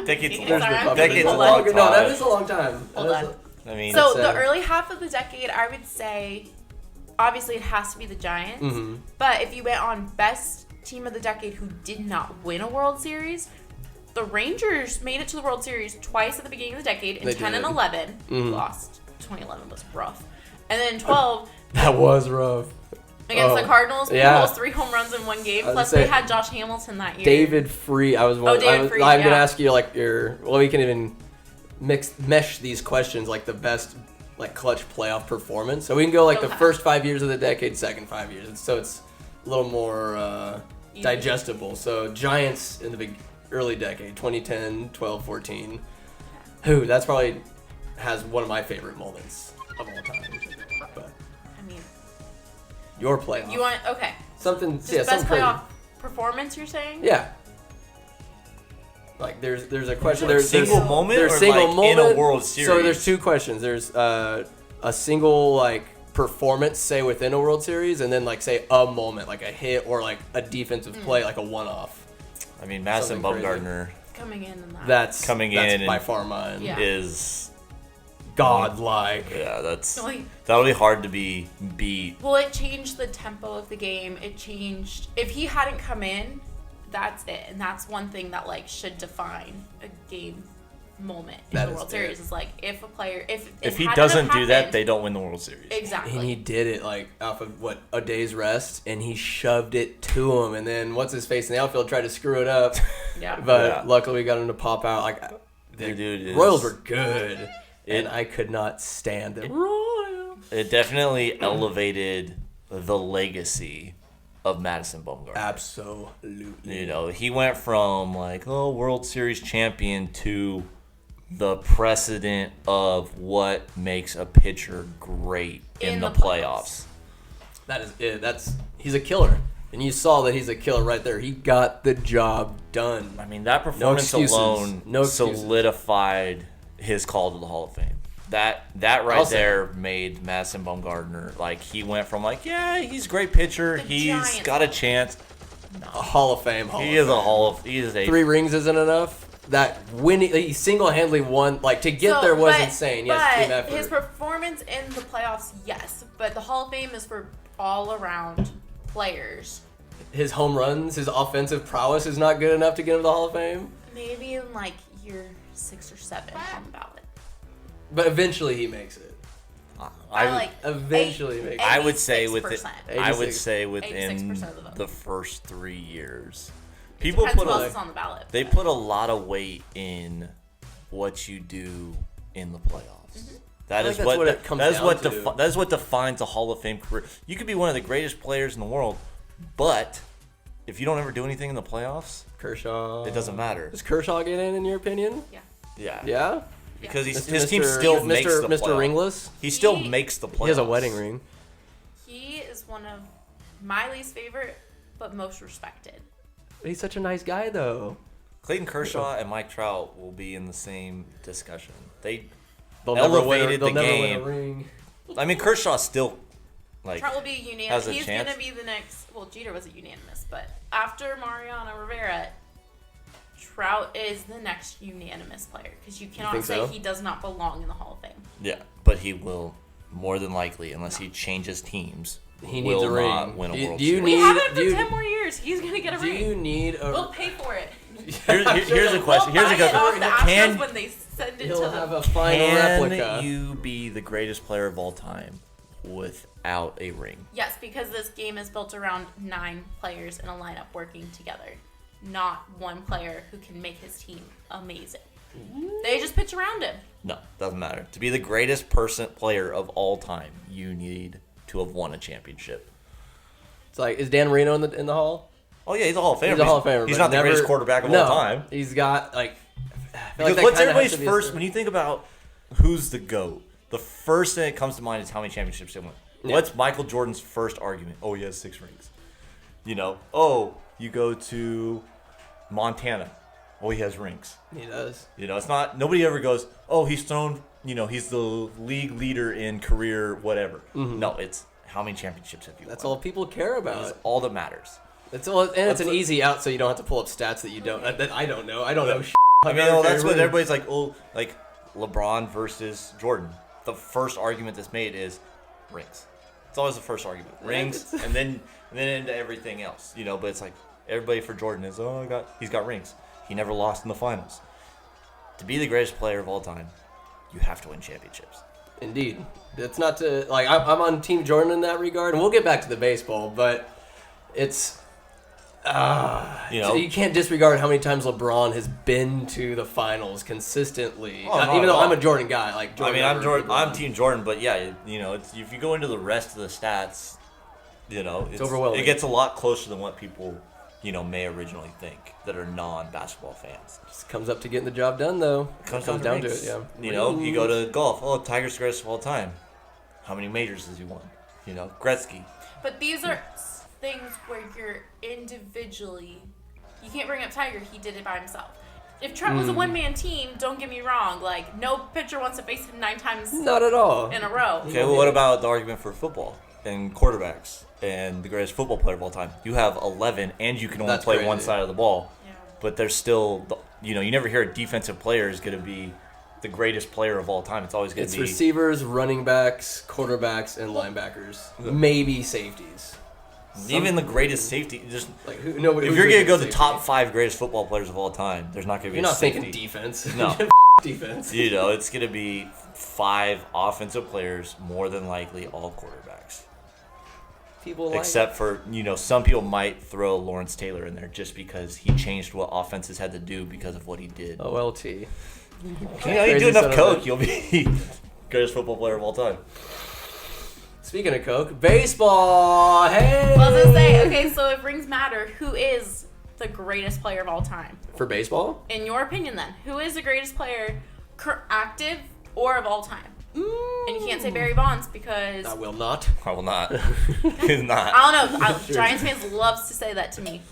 Decades Sorry, I'm Decades hold a on. long No, time. that is a long time. Hold That is on. I mean, So It's, the early half of the decade, I would say, obviously it has to be the Giants. Mm-hmm. But if you went on best team of the decade who did not win a World Series, the Rangers made it to the World Series twice at the beginning of the decade in They 10 did. and 11. Mhm. Lost. 2011 was rough. And then 12 That was rough. against Oh, the Cardinals, yeah. almost 3 home runs in one game. I was Plus gonna they say, had Josh Hamilton that year. David Free. I was wondering. David Freese, I'm gonna yeah. ask you like we can even mesh these questions like the best like clutch playoff performance. So we can go like the Okay. first 5 years of the decade, second 5 years. So it's a little more Easy. digestible. So Giants in the early decade, 2010, 12, 14. Who? That's probably has one of my favorite moments of all time. But I mean, your playoff. you want, okay. something? Just Yeah, best something crazy. playoff performance, you're saying? Yeah. Like there's a question. Like There's single there's, moment There's or single like moment. in a World Series? So there's two questions. There's a single like performance, say within a World Series, and then like say a moment, like a hit or like a defensive play, like a one-off. I mean, Madison Something crazy. Bumgarner Coming in and that. That's Coming that's in by and- far mine. Yeah. is Godlike. yeah, Like, that'll be hard to be beat. well, it changed the tempo of the game. It changed. If he hadn't come in, that's it. And that's one thing that like should define a game moment in That the is World it. Series. Is like if a player, if If it he hadn't doesn't have do that, happened- they don't win the World Series. exactly. And he did it like off of what a day's rest, and he shoved it to him. And then what's his face in the outfield tried to screw it up, yeah. but Yeah. luckily we got him to pop out. Like the Dude, is- Royals were good, and It- I could not stand them. Royals. It definitely elevated the legacy of Madison Bumgarner. Absolutely. You know, he went from like, oh, World Series champion to the precedent of what makes a pitcher great in, In the the playoffs. That is it. He's a killer, and you saw that he's a killer right there. He got the job done. I mean, that performance excuses. alone No excuses. solidified his call to the Hall of Fame. That right I'll say. there made Madison Bumgarner, like, he went from like, yeah, he's a great pitcher, The he's Giants. got a chance. A Hall of Fame. He is a 3 rings isn't enough. That winning, he single-handedly won. Like to get So, there was but- insane. Yes, team but effort. his performance in the playoffs, yes. But the Hall of Fame is for all-around players. His home runs, his offensive prowess is not good enough to get him to the Hall of Fame. Maybe in like year 6 or 7 on the ballot. But eventually he makes it. I like Eventually makes it. I would say within 86%. I would 86. say within 86% of the vote. the first 3 years. People Depends put who a else is on the ballot. they but- put a lot of weight in what you do in the playoffs. That I is think what that's what it comes that is down what to. that is what defines a Hall of Fame career. You could be one of the greatest players in the world, but if you don't ever do anything in the playoffs, Kershaw. it doesn't matter. Does Kershaw get in your opinion? Yeah. Yeah. Yeah. Because Mr. his team still Mr. makes the Mr. playoffs. Ringless. He still He- makes the playoffs. He has a wedding ring. He is one of my least favorite, but most respected. He's such a nice guy, though. Clayton Kershaw and Mike Trout will be in the same discussion. They'll Elevated the Never win a game. ring. I mean, Kershaw's still like Trout will be unanimous. has a He's chance. gonna be the next. Well, Jeter wasn't unanimous, but after Mariano Rivera, Trout is the next unanimous player because you cannot think say so? he does not belong in the Hall of Fame. yeah, but he will more than likely, unless he changes teams, He will needs a ring. not win a Do- World do you Series. We need- have him do for you- 10 more years. He's gonna get a Do ring. you need a? We'll pay for it. Here's a question. We'll Here's a buy it off the question. Astros Can when they send it He'll to have them. a final replica. Can you be the greatest player of all time without a ring? Yes, because this game is built around 9 players in a lineup working together, not one player who can make his team amazing. They just pitch around him. No, doesn't matter. To be the greatest player of all time, you need to have won a championship. It's like, is Dan Marino in the Hall? Oh yeah, he's a Hall of Famer. He's a Hall of Famer. He's but not the never- greatest quarterback of no, all time. He's got like. I feel Because like that what's kinda has everybody's to be first when you think about who's the GOAT? The first thing that comes to mind is how many championships they won. Yeah. What's Michael Jordan's first argument? Oh, he has 6 rings. You know, oh, you go to Montana. Oh, he has rings. He does. You know, it's not, nobody ever goes, oh, he's thrown, you know, he's the league leader in career, whatever. No, it's how many championships have you That's won? all people care That's about. all that matters. It's all, and it's an That's- easy out, so you don't have to pull up stats that you don't. That I don't know. I don't know. I mean, well, that's what everybody's like, oh, like LeBron versus Jordan. The first argument that's made is rings. It's always the first argument. Rings, and then into everything else, you know, but it's like everybody for Jordan is, oh, he's got rings. He never lost in the finals. To be the greatest player of all time, you have to win championships. Indeed, it's not to like. I'm on Team Jordan in that regard, and we'll get back to the baseball, but it's. You know, You can't disregard how many times LeBron has been to the finals consistently. Oh, not even at though all. I'm a Jordan guy, like Jordan. I mean, I'm over Jordan. LeBron. I'm Team Jordan, but yeah, you know, it's, if you go into the rest of the stats, you know, it's overwhelming. It gets a lot closer than what people, you know, may originally think that are non-basketball fans. Just comes up to getting the job done, though. It comes down to rings. it. Yeah. You know, you go to golf. Oh, Tiger's greatest of all time. How many majors has he won? You know, Gretzky. But these are things where you're individually. You can't bring up Tiger. He did it by himself. If Trout was a one-man team, don't get me wrong. Like, no pitcher wants to face him 9 times Not at all. in a row. Okay, well, what about the argument for football and quarterbacks and the greatest football player of all time? You have 11, and you can only That's play crazy. one side of the ball. Yeah. But there's still, you know, you never hear a defensive player is going to be the greatest player of all time. It's always going It's to be receivers, running backs, quarterbacks, and linebackers. Maybe safeties. even the greatest safety. Just Like who? Nobody. if who's you're going to thinking go the safety? top 5 greatest football players of all time, there's not going to be You're a not safety. thinking defense. No. defense. You know, it's going to be 5 offensive players, more than likely all quarterbacks. People like Except for, you know, some people might throw Lawrence Taylor in there just because he changed what offenses had to do because of what he did. OLT. You know, you Crazy do enough son of a coke, bitch. you'll be greatest football player of all time. Speaking of Coke, baseball. Hey. Well, I was gonna say, okay, so if rings matter, who is the greatest player of all time? For baseball? In your opinion, then, who is the greatest player, active or of all time? And you can't say Barry Bonds because I will not. I will not. He's not. I don't know. Giants fans loves to say that to me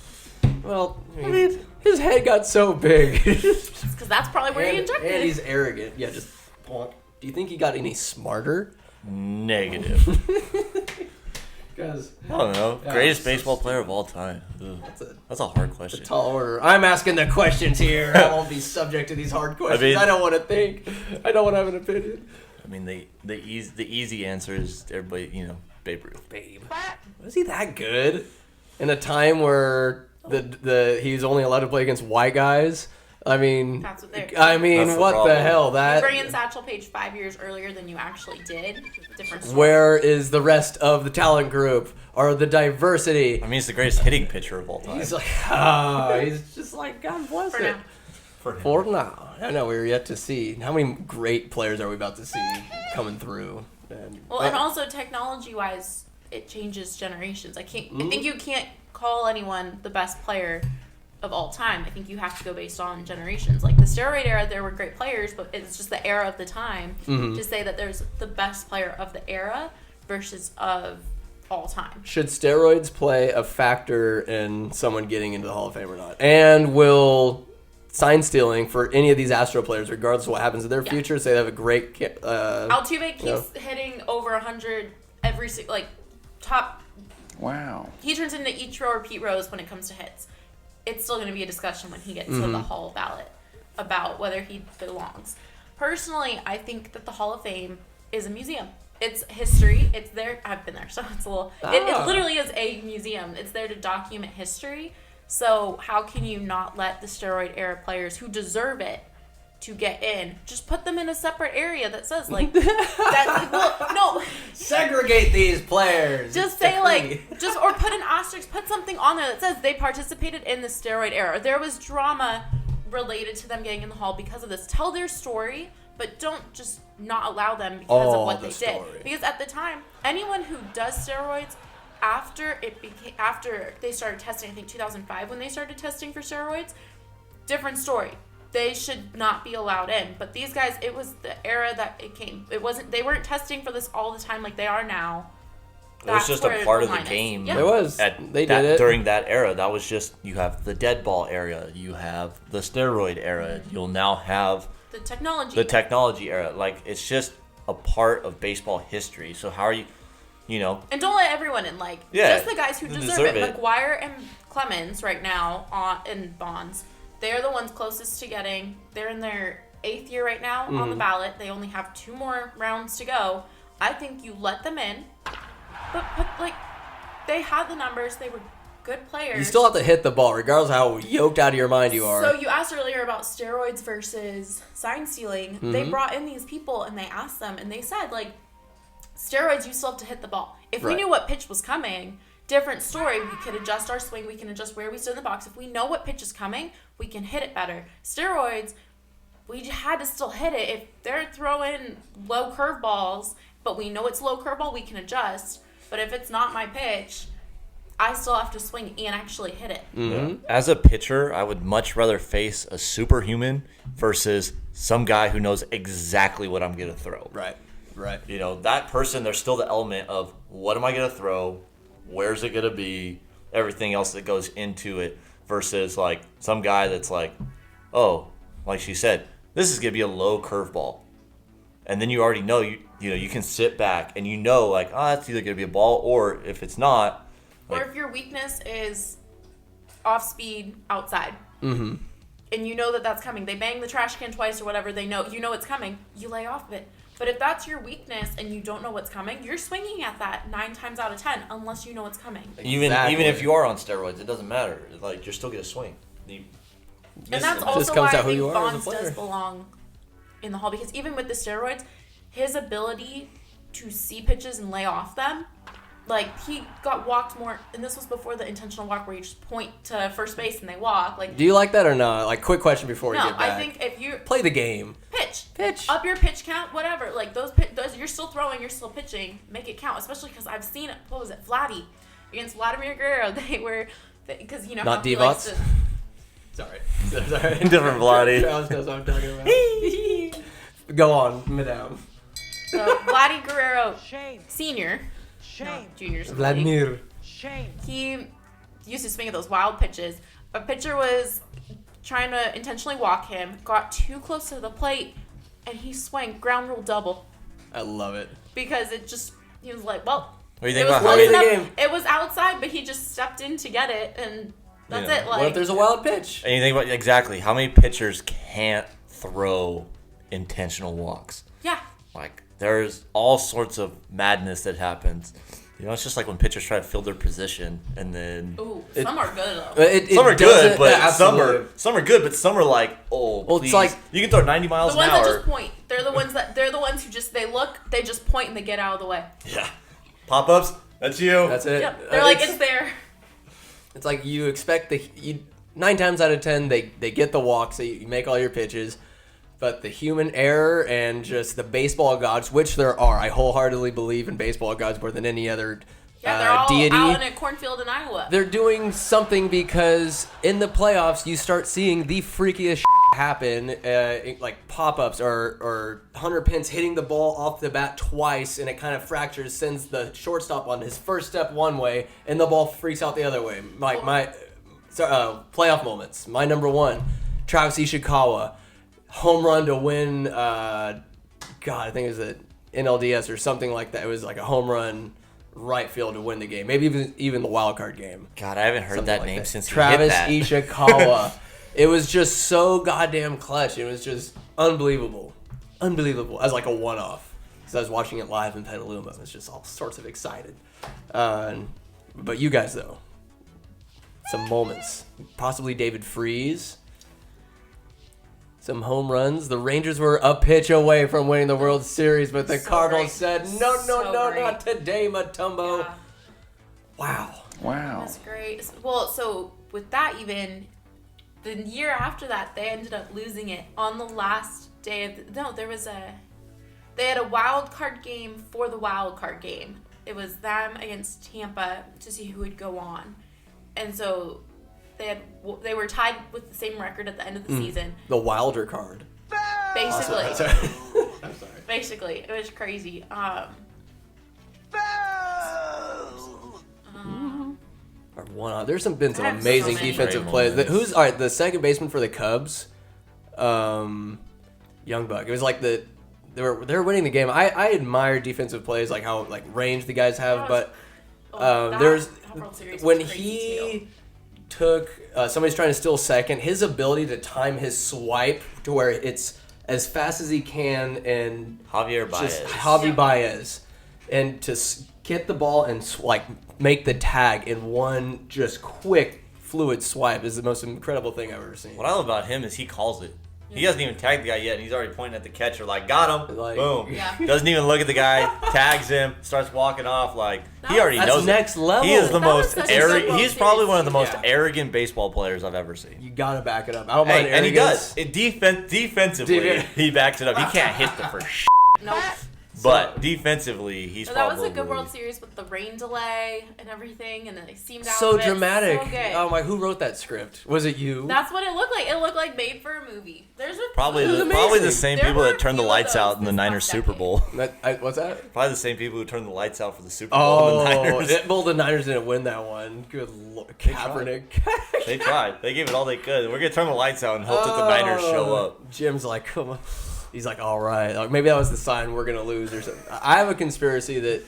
Well, I mean, his head got so big. because that's probably where he injected and it. he's arrogant. Yeah, just. Do you think he got any smarter? Negative. Because I don't know. Yeah, Greatest it's baseball player of all time. Ugh. That's a hard question. tall order. I'm asking the questions here. I won't be subject to these hard questions. I mean- don't want to think. I don't want to have an opinion. I mean, the easy answer is everybody, you know, Babe Ruth. Babe, was he that good? In a time where he was only allowed to play against white guys. I mean, That's what they're- I mean, That's the what the problem. hell? You That bring in Satchel Paige 5 years earlier than you actually did. Different story. where is the rest of the talent group or the diversity? I mean, he's the greatest hitting pitcher of all time. He's like, he's just like, God bless For it. now. For now. I know we're yet to see. How many great players are we about to see coming through? And also technology-wise, it changes generations. I think you can't call anyone the best player of all time. I think you have to go based on generations. Like the steroid era, there were great players, but it's just the era of the time to say that there's the best player of the era versus of all time. Should steroids play a factor in someone getting into the Hall of Fame or not? And will sign stealing for any of these Astro players, regardless of what happens in their future, say they have a great... Altuve keeps hitting over 100 every top... Wow. He turns into Ichiro or Pete Rose when it comes to hits. It's still going to be a discussion when he gets to the Hall ballot about whether he belongs. Personally, I think that the Hall of Fame is a museum. It's history. It's there. I've been there, so it's a little... It literally is a museum. It's there to document history. So how can you not let the steroid era players who deserve it to get in, just put them in a separate area that says like that? Well, no, segregate these players. Just say or put an asterisk, put something on there that says they participated in the steroid era. There was drama related to them getting in the Hall because of this. Tell their story, but don't just not allow them because of what they did. Because at the time, anyone who does steroids after they started testing, I think 2005 when they started testing for steroids, different story. They should not be allowed in. But these guys, it was the era that it came. They weren't testing for this all the time like they are now. It was just a part of the game. Yeah. It was. They did it during that era. That was just, you have the dead ball era, you have the steroid era, you'll now have the technology era. Like, it's just a part of baseball history. So how are you know? And don't let everyone in. Just the guys who deserve it. McGuire and Clemens right now in Bonds. They're the ones closest to getting. They're in their 8th year right now on the ballot. They only have 2 more rounds to go. I think you let them in, but they had the numbers. They were good players. You still have to hit the ball, regardless of how yoked out of your mind you are. So you asked earlier about steroids versus sign stealing. They brought in these people and they asked them, and they said steroids, you still have to hit the ball. If we knew what pitch was coming, different story. We could adjust our swing. We can adjust where we stood in the box. If we know what pitch is coming, we can hit it better. Steroids, we had to still hit it. If they're throwing low curveballs, but we know it's low curveball, we can adjust. But if it's not my pitch, I still have to swing and actually hit it. Mm-hmm. As a pitcher, I would much rather face a superhuman versus some guy who knows exactly what I'm going to throw. Right. You know, that person, there's still the element of what am I going to throw? Where's it going to be? Everything else that goes into it versus some guy that's like she said, this is going to be a low curveball. And then you already know, you can sit back and it's either going to be a ball, or if it's not. Or if your weakness is off speed outside. Mm-hmm. And you know that's coming. They bang the trash can twice or whatever, you know it's coming. You lay off of it. But if that's your weakness and you don't know what's coming, you're swinging at that 9 times out of 10 unless you know what's coming. Even if you are on steroids, it doesn't matter. You're still going to swing. And that's also why I think Bonds does belong in the Hall, because even with the steroids, his ability to see pitches and lay off them, he got walked more, and this was before the intentional walk where you just point to first base and they walk. Do you like that or not? Quick question before we get back. No, I think if you play the game, pitch up your pitch count, whatever. Those you're still throwing, you're still pitching. Make it count, especially because I've seen it. What was it, Vladdy against Vladimir Guerrero? They were because not how he Divots. likes to... Sorry. Different Vladdy. Travis knows what I'm talking about. Go on, madame. So Vladdy Guerrero Senior. Juniors. Vladimir. He used to swing at those wild pitches. A pitcher was trying to intentionally walk him, got too close to the plate, and he swung ground rule double. I love it. Because he was like, well, what do you think about how it was outside, but he just stepped in to get it, and that's it. What if there's a wild pitch? And you think about exactly how many pitchers can't throw intentional walks? Yeah. There's all sorts of madness that happens. It's just when pitchers try to fill their position, and then some are good though. Some are good, but some are good, but some are please. It's you can throw 90 miles an hour. The ones that just point. They're the ones who they just point and they get out of the way. Yeah. Pop-ups, that's you. That's it. Yep. They're it's there. It's you expect 9 times out of 10, they get the walk, so you make all your pitches. But the human error and just the baseball gods, which there are, I wholeheartedly believe in baseball gods more than any other Yeah, they're all deity. out in a cornfield in Iowa. They're doing something because in the playoffs, you start seeing the freakiest happen, like pop-ups or Hunter Pence hitting the ball off the bat twice, and it kind of fractures, sends the shortstop on his first step one way, and the ball freaks out the other way. Playoff moments. My number one, Travis Ishikawa, home run to win. I think it was an NLDS or something like that. It was like a home run right field to win the game. Maybe even the wild card game. God, I haven't heard Something that like name that. since Travis he hit that. Ishikawa. It was just so goddamn clutch. It was just unbelievable. As like a one-off. Because I was watching it live in Petaluma. I was just all sorts of excited. But you guys, though. Some moments. Possibly David Freese. Some home runs. The Rangers were a pitch away from winning the World Series, but the So Cardinals great. said, So no, great. not today, Matumbo. Yeah. Wow. That's great. Well, so with that, even the year after that, they ended up losing it on the last day of they had a wild card game for the wild card game. It was them against Tampa to see who would go on, and so they were tied with the same record at the end of the season. The Wilder card. Basically, Sorry. I'm sorry. basically, it was crazy. Or there's been some I have amazing so many defensive great plays. moments. Who's all right? The second baseman for the Cubs, Young Buck. It was like they were winning the game. I admire defensive plays, like how like range the guys have. But there's when he took somebody's trying to steal second, his ability to time his swipe to where it's as fast as he can and Javier Baez. just Javi Baez, and to get the ball and make the tag in one just quick fluid swipe is the most incredible thing I've ever seen. What I love about him is he calls it. He hasn't even tagged the guy yet, and he's already pointing at the catcher like, got him, Like- boom. Yeah. Doesn't even look at the guy, tags him, starts walking off like he already That's knows next it. level. He is the That was most such a good arrogant. World He's probably Series one of the most Yeah. arrogant baseball players I've ever seen. You gotta back it up. I don't mind Hey, and he arrogance. does. Defensively, Defe- he backs it up. He can't hit the first Nope. but defensively, he's So that probably was a good World Series with the rain delay and everything, and then they seemed out So of it. dramatic. So good. Oh my! Who wrote that script? Was it you? That's what it looked like. It looked like made for a movie. Probably It was probably the amazing. same There people were that turned the a few of lights those out in the this Niners past Super decade. Bowl. What's that? Probably the same people who turned the lights out for the Super Bowl. in the Niners. Well, the Niners didn't win that one. Good Lord. Kaepernick. They tried. They gave it all they could. We're gonna turn the lights out and hope that the Niners show up. Jim's like, come on. He's like, all right. Like, maybe that was the sign we're gonna lose or something. I have a conspiracy that,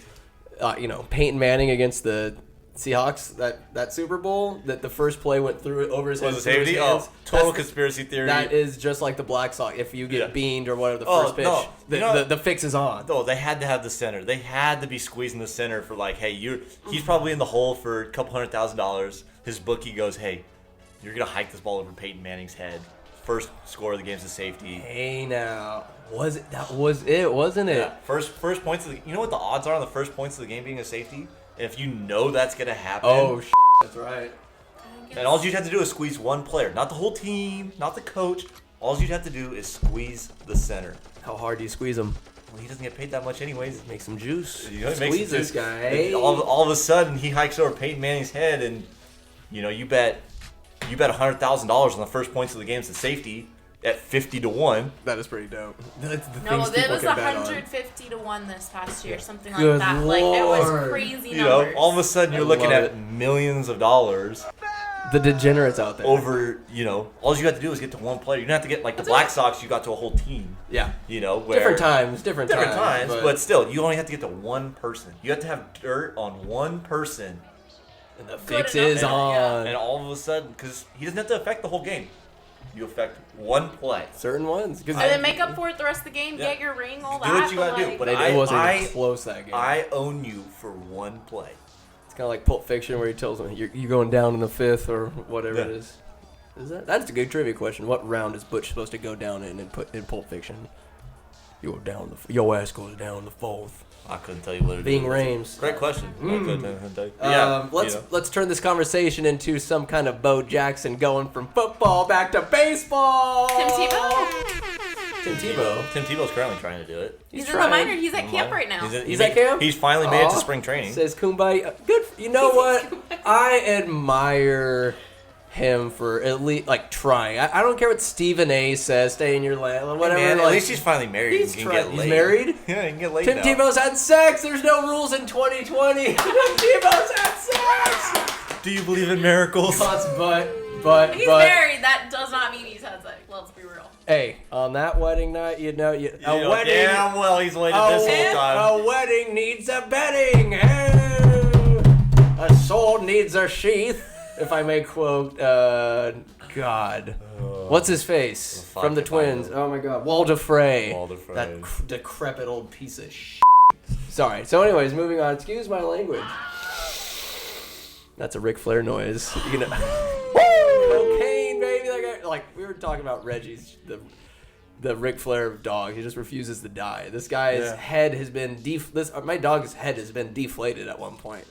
Peyton Manning against the Seahawks that Super Bowl, that the first play went through over his head. Was it through his safety? hands. Oh, total That's- conspiracy theory. That is just like the Black Sox. If you get Yeah. beamed or whatever the Oh, first pitch, no. You know- the fix is on. No, they had to have the center. They had to be squeezing the center for like, hey, he's probably in the hole for a couple $100,000. His bookie goes, hey, you're gonna hike this ball over Peyton Manning's head. First score of the game's a safety. Hey now, that was it, wasn't it? Yeah. First points of the. You know what the odds are on the first points of the game being a safety? And if you know that's gonna happen. Oh, that's right. And all you'd have to do is squeeze one player, not the whole team, not the coach. All you'd have to do is squeeze the center. How hard do you squeeze him? Well, he doesn't get paid that much anyways. Make some juice. You know, it makes Squeeze it this just- guy. and all of a sudden, he hikes over Peyton Manning's head, and you bet $100,000 on the first points of the game as a safety at 50-1. That is pretty dope. That's the No, things it people was can bet on. 150 to 1 this past year, something Good like that. Like it was Lord. crazy You numbers. know, all of a sudden you're I looking love at it. millions of dollars The degenerates out there. over. All you have to do is get to one player. You don't have to get like the Black Sox. You got to a whole team. Yeah. Where Different times. Different times, but still, you only have to get to one person. You have to have dirt on one person, and the Good fix enough, is yeah. on. and all of a sudden, because he doesn't have to affect the whole game, you affect one play. Certain ones. and then make up for it the rest of the game, Yeah. get your ring, all Do that. what you gotta do, like, but it wasn't I- even close that game. I own you for one play. It's kind of like Pulp Fiction where he tells him, you're going down in the fifth or whatever Yeah. it is. That's a good trivia question. What round is Butch supposed to go down in Pulp Fiction? You go down your ass goes down the fourth. I couldn't tell you what it Being is. Rames. Great question. I couldn't tell you. Yeah, Let's turn this conversation into some kind of Bo Jackson going from football back to baseball. Tim Tebow? Tim Tebow. Tim Tebow's currently trying to do it. He's in the minor. He's at camp right now. He's at camp? He's finally made it to Aw. spring training. Says Kumbaya. Good. You know what? I admire him for at least like trying. I don't care what Stephen A. says. Stay in your lane. Whatever. Man, like, at least he's finally married. he's and can get trying. laid. He's married. Yeah, he can get laid Tim now. Tebow's had sex. There's no rules in 2020. Tim Tebow's had sex. Do you believe in miracles? But He's married. That does not mean he's had sex. Let's be real. hey, on that wedding night, a wedding. Yeah, well, he's waited this whole time. A wedding needs a bedding. A sword needs a sheath. If I may quote, God. What's his face? Fuck From the if I Twins. know. Oh my God. Walder Frey. Walder Frey. That decrepit old piece of shit. Sorry. So anyways, moving on. Excuse my language. That's a Ric Flair noise. You know. Cocaine, baby. Like we were talking about Reggie's, the Ric Flair dog. He just refuses to die. This guy's head has been my dog's head has been deflated at one point.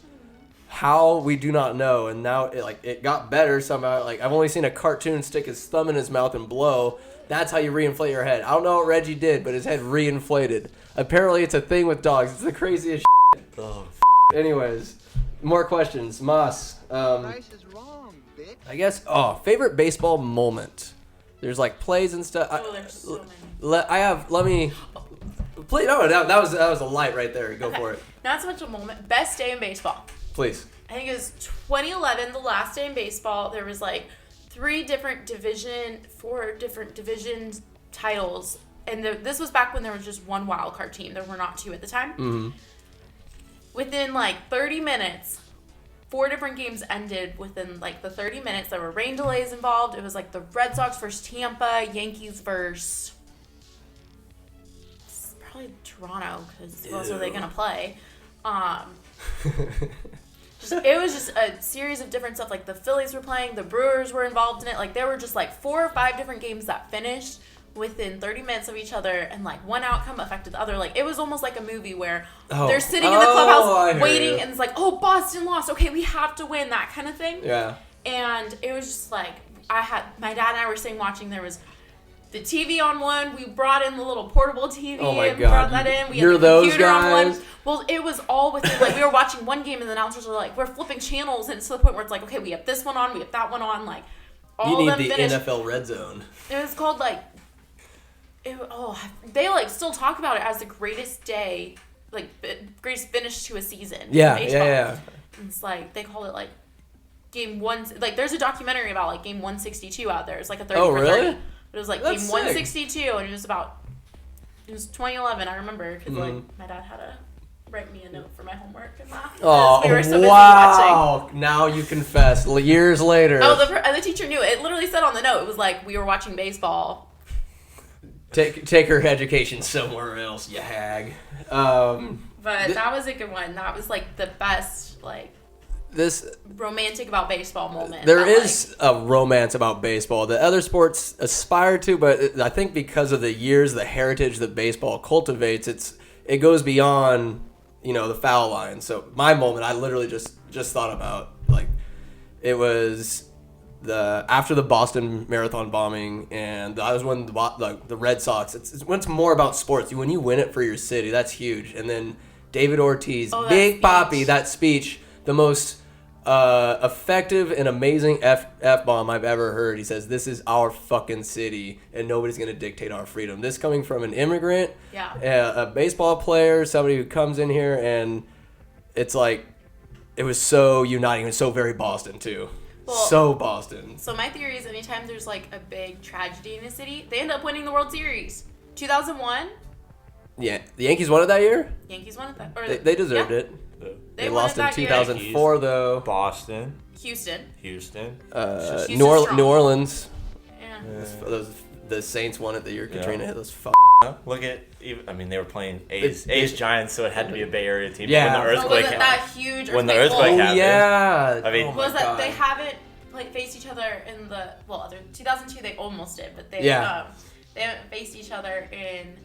How, we do not know, and now it got better somehow. Like, I've only seen a cartoon stick his thumb in his mouth and blow. That's how you reinflate your head. I don't know what Reggie did, but his head reinflated. Apparently, it's a thing with dogs. It's the craziest shit. Oh, Anyways, more questions. Moss. Price is wrong, bitch. I guess. Favorite baseball moment. There's like plays and stuff. Oh, there's so many. Let me. Please. No, that was a light right there. Go for it, Not so much a moment. Best day in baseball. please. I think it was 2011, the last day in baseball. There was like 4 different division titles. And this was back when there was just one wild card team. There were not 2 at the time. Mm-hmm. Within like 30 minutes, 4 different games ended within like the 30 minutes. There were rain delays involved. It was like the Red Sox versus Tampa, Yankees versus probably Toronto, because who else are they going to play? It was just a series of different stuff. Like the Phillies were playing, the Brewers were involved in it. Like there were just like 4 or 5 different games that finished within 30 minutes of each other, and like one outcome affected the other. Like it was almost like a movie where they're sitting in the clubhouse waiting, and it's like, oh, Boston lost. Okay, we have to win, that kind of thing. Yeah. And it was just like, my dad and I were sitting watching. There was the TV on one. We brought in the little portable TV Oh my and God. brought that in. We You're had the those computer on guys? one. Well, it was all within, like, we were watching one game and the announcers were like, we're flipping channels, and it's to the point where it's like, okay, we have this one on, we have that one on, like, all You need of them the finished. NFL Red Zone. It was called, like, they, like, still talk about it as the greatest day, like, greatest finish to a season. in Yeah, baseball. yeah. And it's like, they call it, like, game 1, like, there's a documentary about, like, game 162 out there. It's like a 30 Oh, for really? 30. But it was, like, That's game sick. 162, and it was 2011, I remember, because, Mm-hmm. like, my dad had to write me a note for my homework and that. Oh, we were so busy watching. wow. Now you confess. Years later. Oh, the teacher knew. It literally said on the note, it was like, we were watching baseball. Take her education somewhere else, you hag. But that was a good one. That was, like, the best, like, This romantic about baseball moment. there that, is a romance about baseball that other sports aspire to, but I think because of the years, the heritage that baseball cultivates, it goes beyond, the foul line. So my moment, I literally just thought about, like, it was after the Boston Marathon bombing, and that was when the Red Sox. It's when it's more about sports. When you win it for your city, that's huge. And then David Ortiz, that Big speech. Papi, that speech, the most effective and amazing F-bomb I've ever heard. He says, "This is our fucking city, and nobody's gonna dictate our freedom." This coming from an immigrant, a baseball player, somebody who comes in here, and it's like, it was so uniting. It was so very Boston too. Well, So Boston. So my theory is anytime there's, like, a big tragedy in a city, they end up winning the World Series. 2001, Yeah, the Yankees won it that year. Yankees won it that. Or They deserved yeah, it. They won lost it in that year. 2004 though. Boston, Houston. Houston. Houston's New strong. Orleans. Yeah. The Saints won it the year Katrina hit those. Look at, they were playing A's Giants, so it had to be a Bay Area team. Yeah. When the Oh, was earthquake it happened. that huge earthquake? When the earthquake Oh happened. yeah. I mean- Oh my Was that God. they haven't, like, faced each other in the, well, 2002 they almost did, but they Yeah. they haven't faced each other in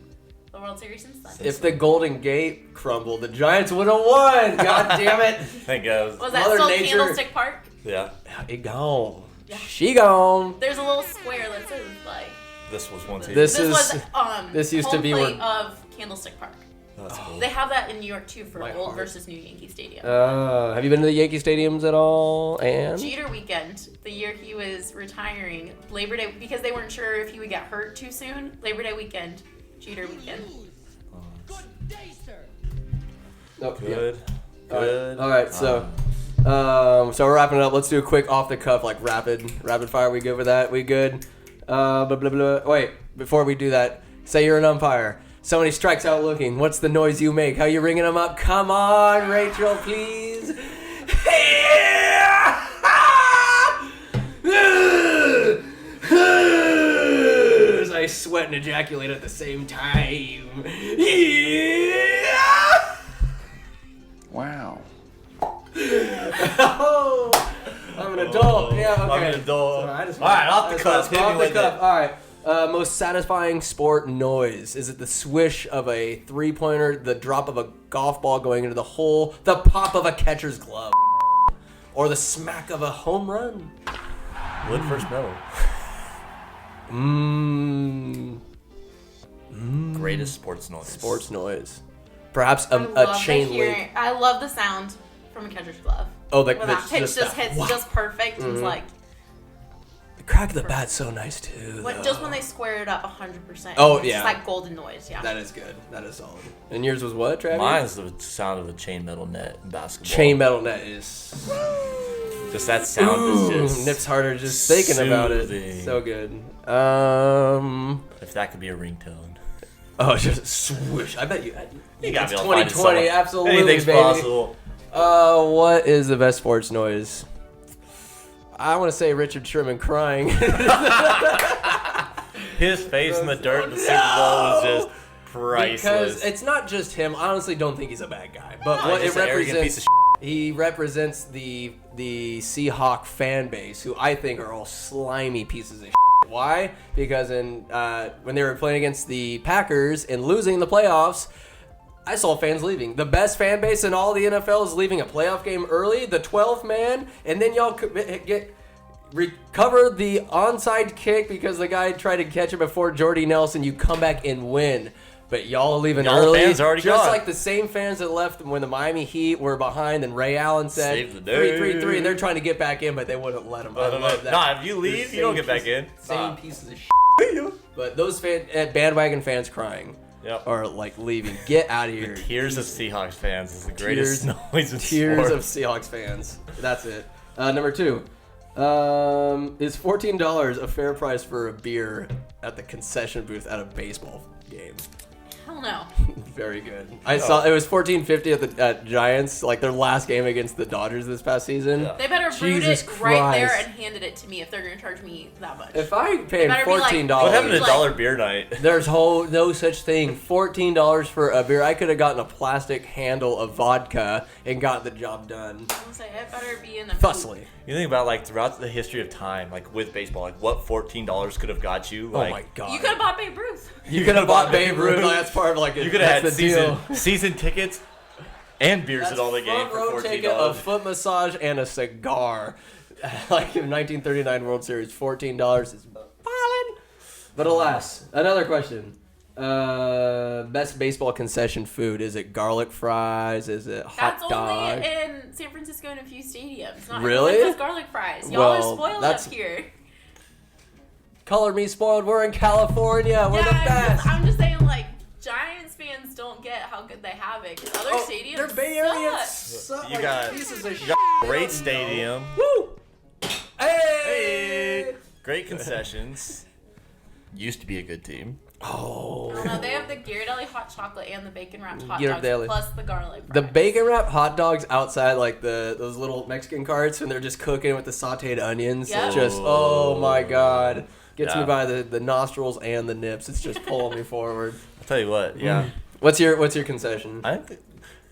the World Series since then. If the Golden Gate crumbled, the Giants would have won. God damn it. Thank God. Was that Mother still Nature- Candlestick Park? Yeah. It gone. Yeah. She gone. There's a little square that says like. This was one team. This This is- was this used to home be plate where- of Candlestick Park. That's cool. They have that in New York too for My old heart. versus new Yankee Stadium. Have you been to the Yankee stadiums at all? And Jeter weekend, the year he was retiring, Labor Day, because they weren't sure if he would get hurt too soon. Labor Day weekend, Jeter weekend. Good day, sir. oh, Good. yeah. Good. All right, so we're wrapping it up. Let's do a quick off the cuff, like rapid fire. We good with that? We good? Blah blah blah. Wait, before we do that, say you're an umpire. Somebody strikes out looking. What's the noise you make? How you ringing them up? Come on, Rachel, please. As I sweat and ejaculate at the same time. Wow. Oh, I'm an adult. Yeah, okay. I'm an adult. Sorry, I just- All right, off the I just- cuff. Hit me Off the with cuff. it. All right. Most satisfying sport noise. Is it the swish of a three-pointer, the drop of a golf ball going into the hole, the pop of a catcher's glove, or the smack of a home run? Wood first metal. Greatest sports noise. Sports noise. Perhaps I a love chain the link. I love the sound from a catcher's glove. Oh, like When that pitch just that- hits wow. just perfect. It's like The crack of the bat's so nice too. just though. when they square it up 100%. Oh, it's yeah. just like golden noise. Yeah. That is good. That is solid. And yours was what, Travis? Mine's the sound of a chain metal net in basketball. Chain metal net is. Just that sound is just. Nips harder just thinking about it. soothing. So good. If that could be a ringtone. Oh, just swish. I bet you. You gotta It's be able to find 2020, someone. absolutely, Anything's baby. possible. What is the best sports noise? I want to say Richard Sherman crying. His face in the dirt in the Super Bowl was just priceless. Because it's not just him. I honestly don't think he's a bad guy. But No, what he's it just an arrogant represents, piece of he represents the Seahawk fan base, who I think are all slimy pieces of shit. Why? Because when they were playing against the Packers and losing the playoffs, I saw fans leaving. The best fan base in all the NFL is leaving a playoff game early, the 12th man, and then y'all recover the onside kick because the guy tried to catch it before Jordy Nelson. You come back and win. But y'all are leaving Y'all early. fans already just gone. like the same fans that left when the Miami Heat were behind and Ray Allen said Save the day. 3-3-3, and they're trying to get back in, but they wouldn't let them. I love that. Nah, if you leave, The you don't same get back in. Same Nah. pieces of shit. But those bandwagon fans crying Yep. are like leaving. Get out of here. Tears of Seahawks fans is the greatest noise in Tears of sports. Seahawks fans. That's it. Number 2. Is $14 a fair price for a beer at the concession booth at a baseball game? Hell no. Very good. I saw it was $14.50 at Giants, like their last game against the Dodgers this past season. Yeah. They better brewed Jesus it right there Christ. and handed it to me if they're gonna charge me that much. If I paid better be like- $14, What happened to Like- dollar beer night? there's no such thing. $14 for a beer. I could have gotten a plastic handle of vodka and got the job done. I'm gonna say it better be in the Fussily. You think about like throughout the history of time, like with baseball, like what $14 could have got you? Oh Like, my god. You could have bought Babe Ruth. You could have bought Babe Ruth. Like, that's part of like You could have had that's the deal. season tickets and beers That's at all the game front for row $14. ticket, a foot massage, and a cigar. Like in 1939 World Series, $14 is ballin'. But alas, another question. Best baseball concession food. Is it garlic fries? Is it hot That's dog? only in San Francisco and a few stadiums. Not Really? everyone does garlic fries. Y'all Well, are spoiled that's- up here. Color me spoiled. We're in California. We're the Yeah, best. I'm just saying, like, Giants fans don't get how good they have it. 'Cause other stadiums They're Bay Area. suck. You got- pieces of You shit. got a They great don't stadium, know. Woo! Hey! great concessions. Used to be a good team. Oh. I don't know. They have the Ghirardelli hot chocolate and the bacon wrapped hot Ghirardelli. dogs plus the garlic The fries. bacon wrap hot dogs outside, like those little Mexican carts, when they're just cooking with the sautéed onions. Yep. Just, oh my god. Gets me Yeah. by the nostrils and the nips. It's just pulling me forward. I'll tell you what, yeah. What's your concession? I think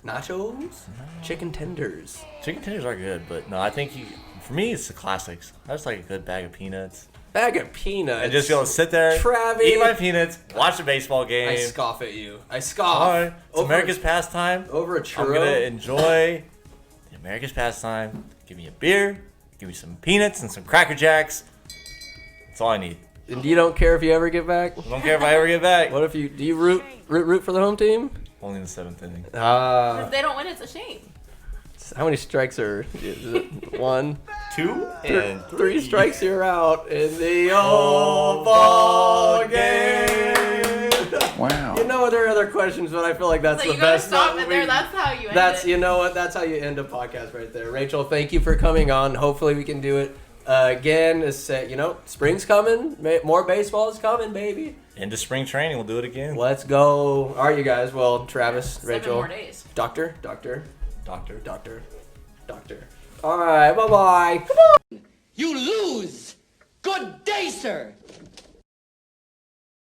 Nachos? Chicken tenders. Chicken tenders are good, but no, I think for me, it's the classics. I just like a good bag of peanuts. Bag of peanuts. And just go sit there, Travis. eat my peanuts, watch a baseball game. I scoff at you. I scoff. All right, it's Over- America's pastime. Over a churro. I'm gonna enjoy the America's pastime. Give me a beer, give me some peanuts and some Cracker Jacks. That's all I need. And you don't care if you ever get back? I don't care if I ever get back. What if you... Do you root for the home team? Only in the 7th inning. If they don't win, it's a shame. How many strikes are... Is it 1? 2 and 3 strikes, you're out in the old ball game. Wow. You know there are other questions, but I feel like that's So the you gotta best. stop one it there. we- That's how you end That's it. you know what? That's how you end a podcast right there. Rachel, thank you for coming on. Hopefully we can do it again. Spring's coming. More baseball is coming, baby. Into spring training, we'll do it again. Let's go. All right, you guys. Well, Travis, 7 Rachel, more days. Doctor. All right, bye bye. You lose. Good day, sir.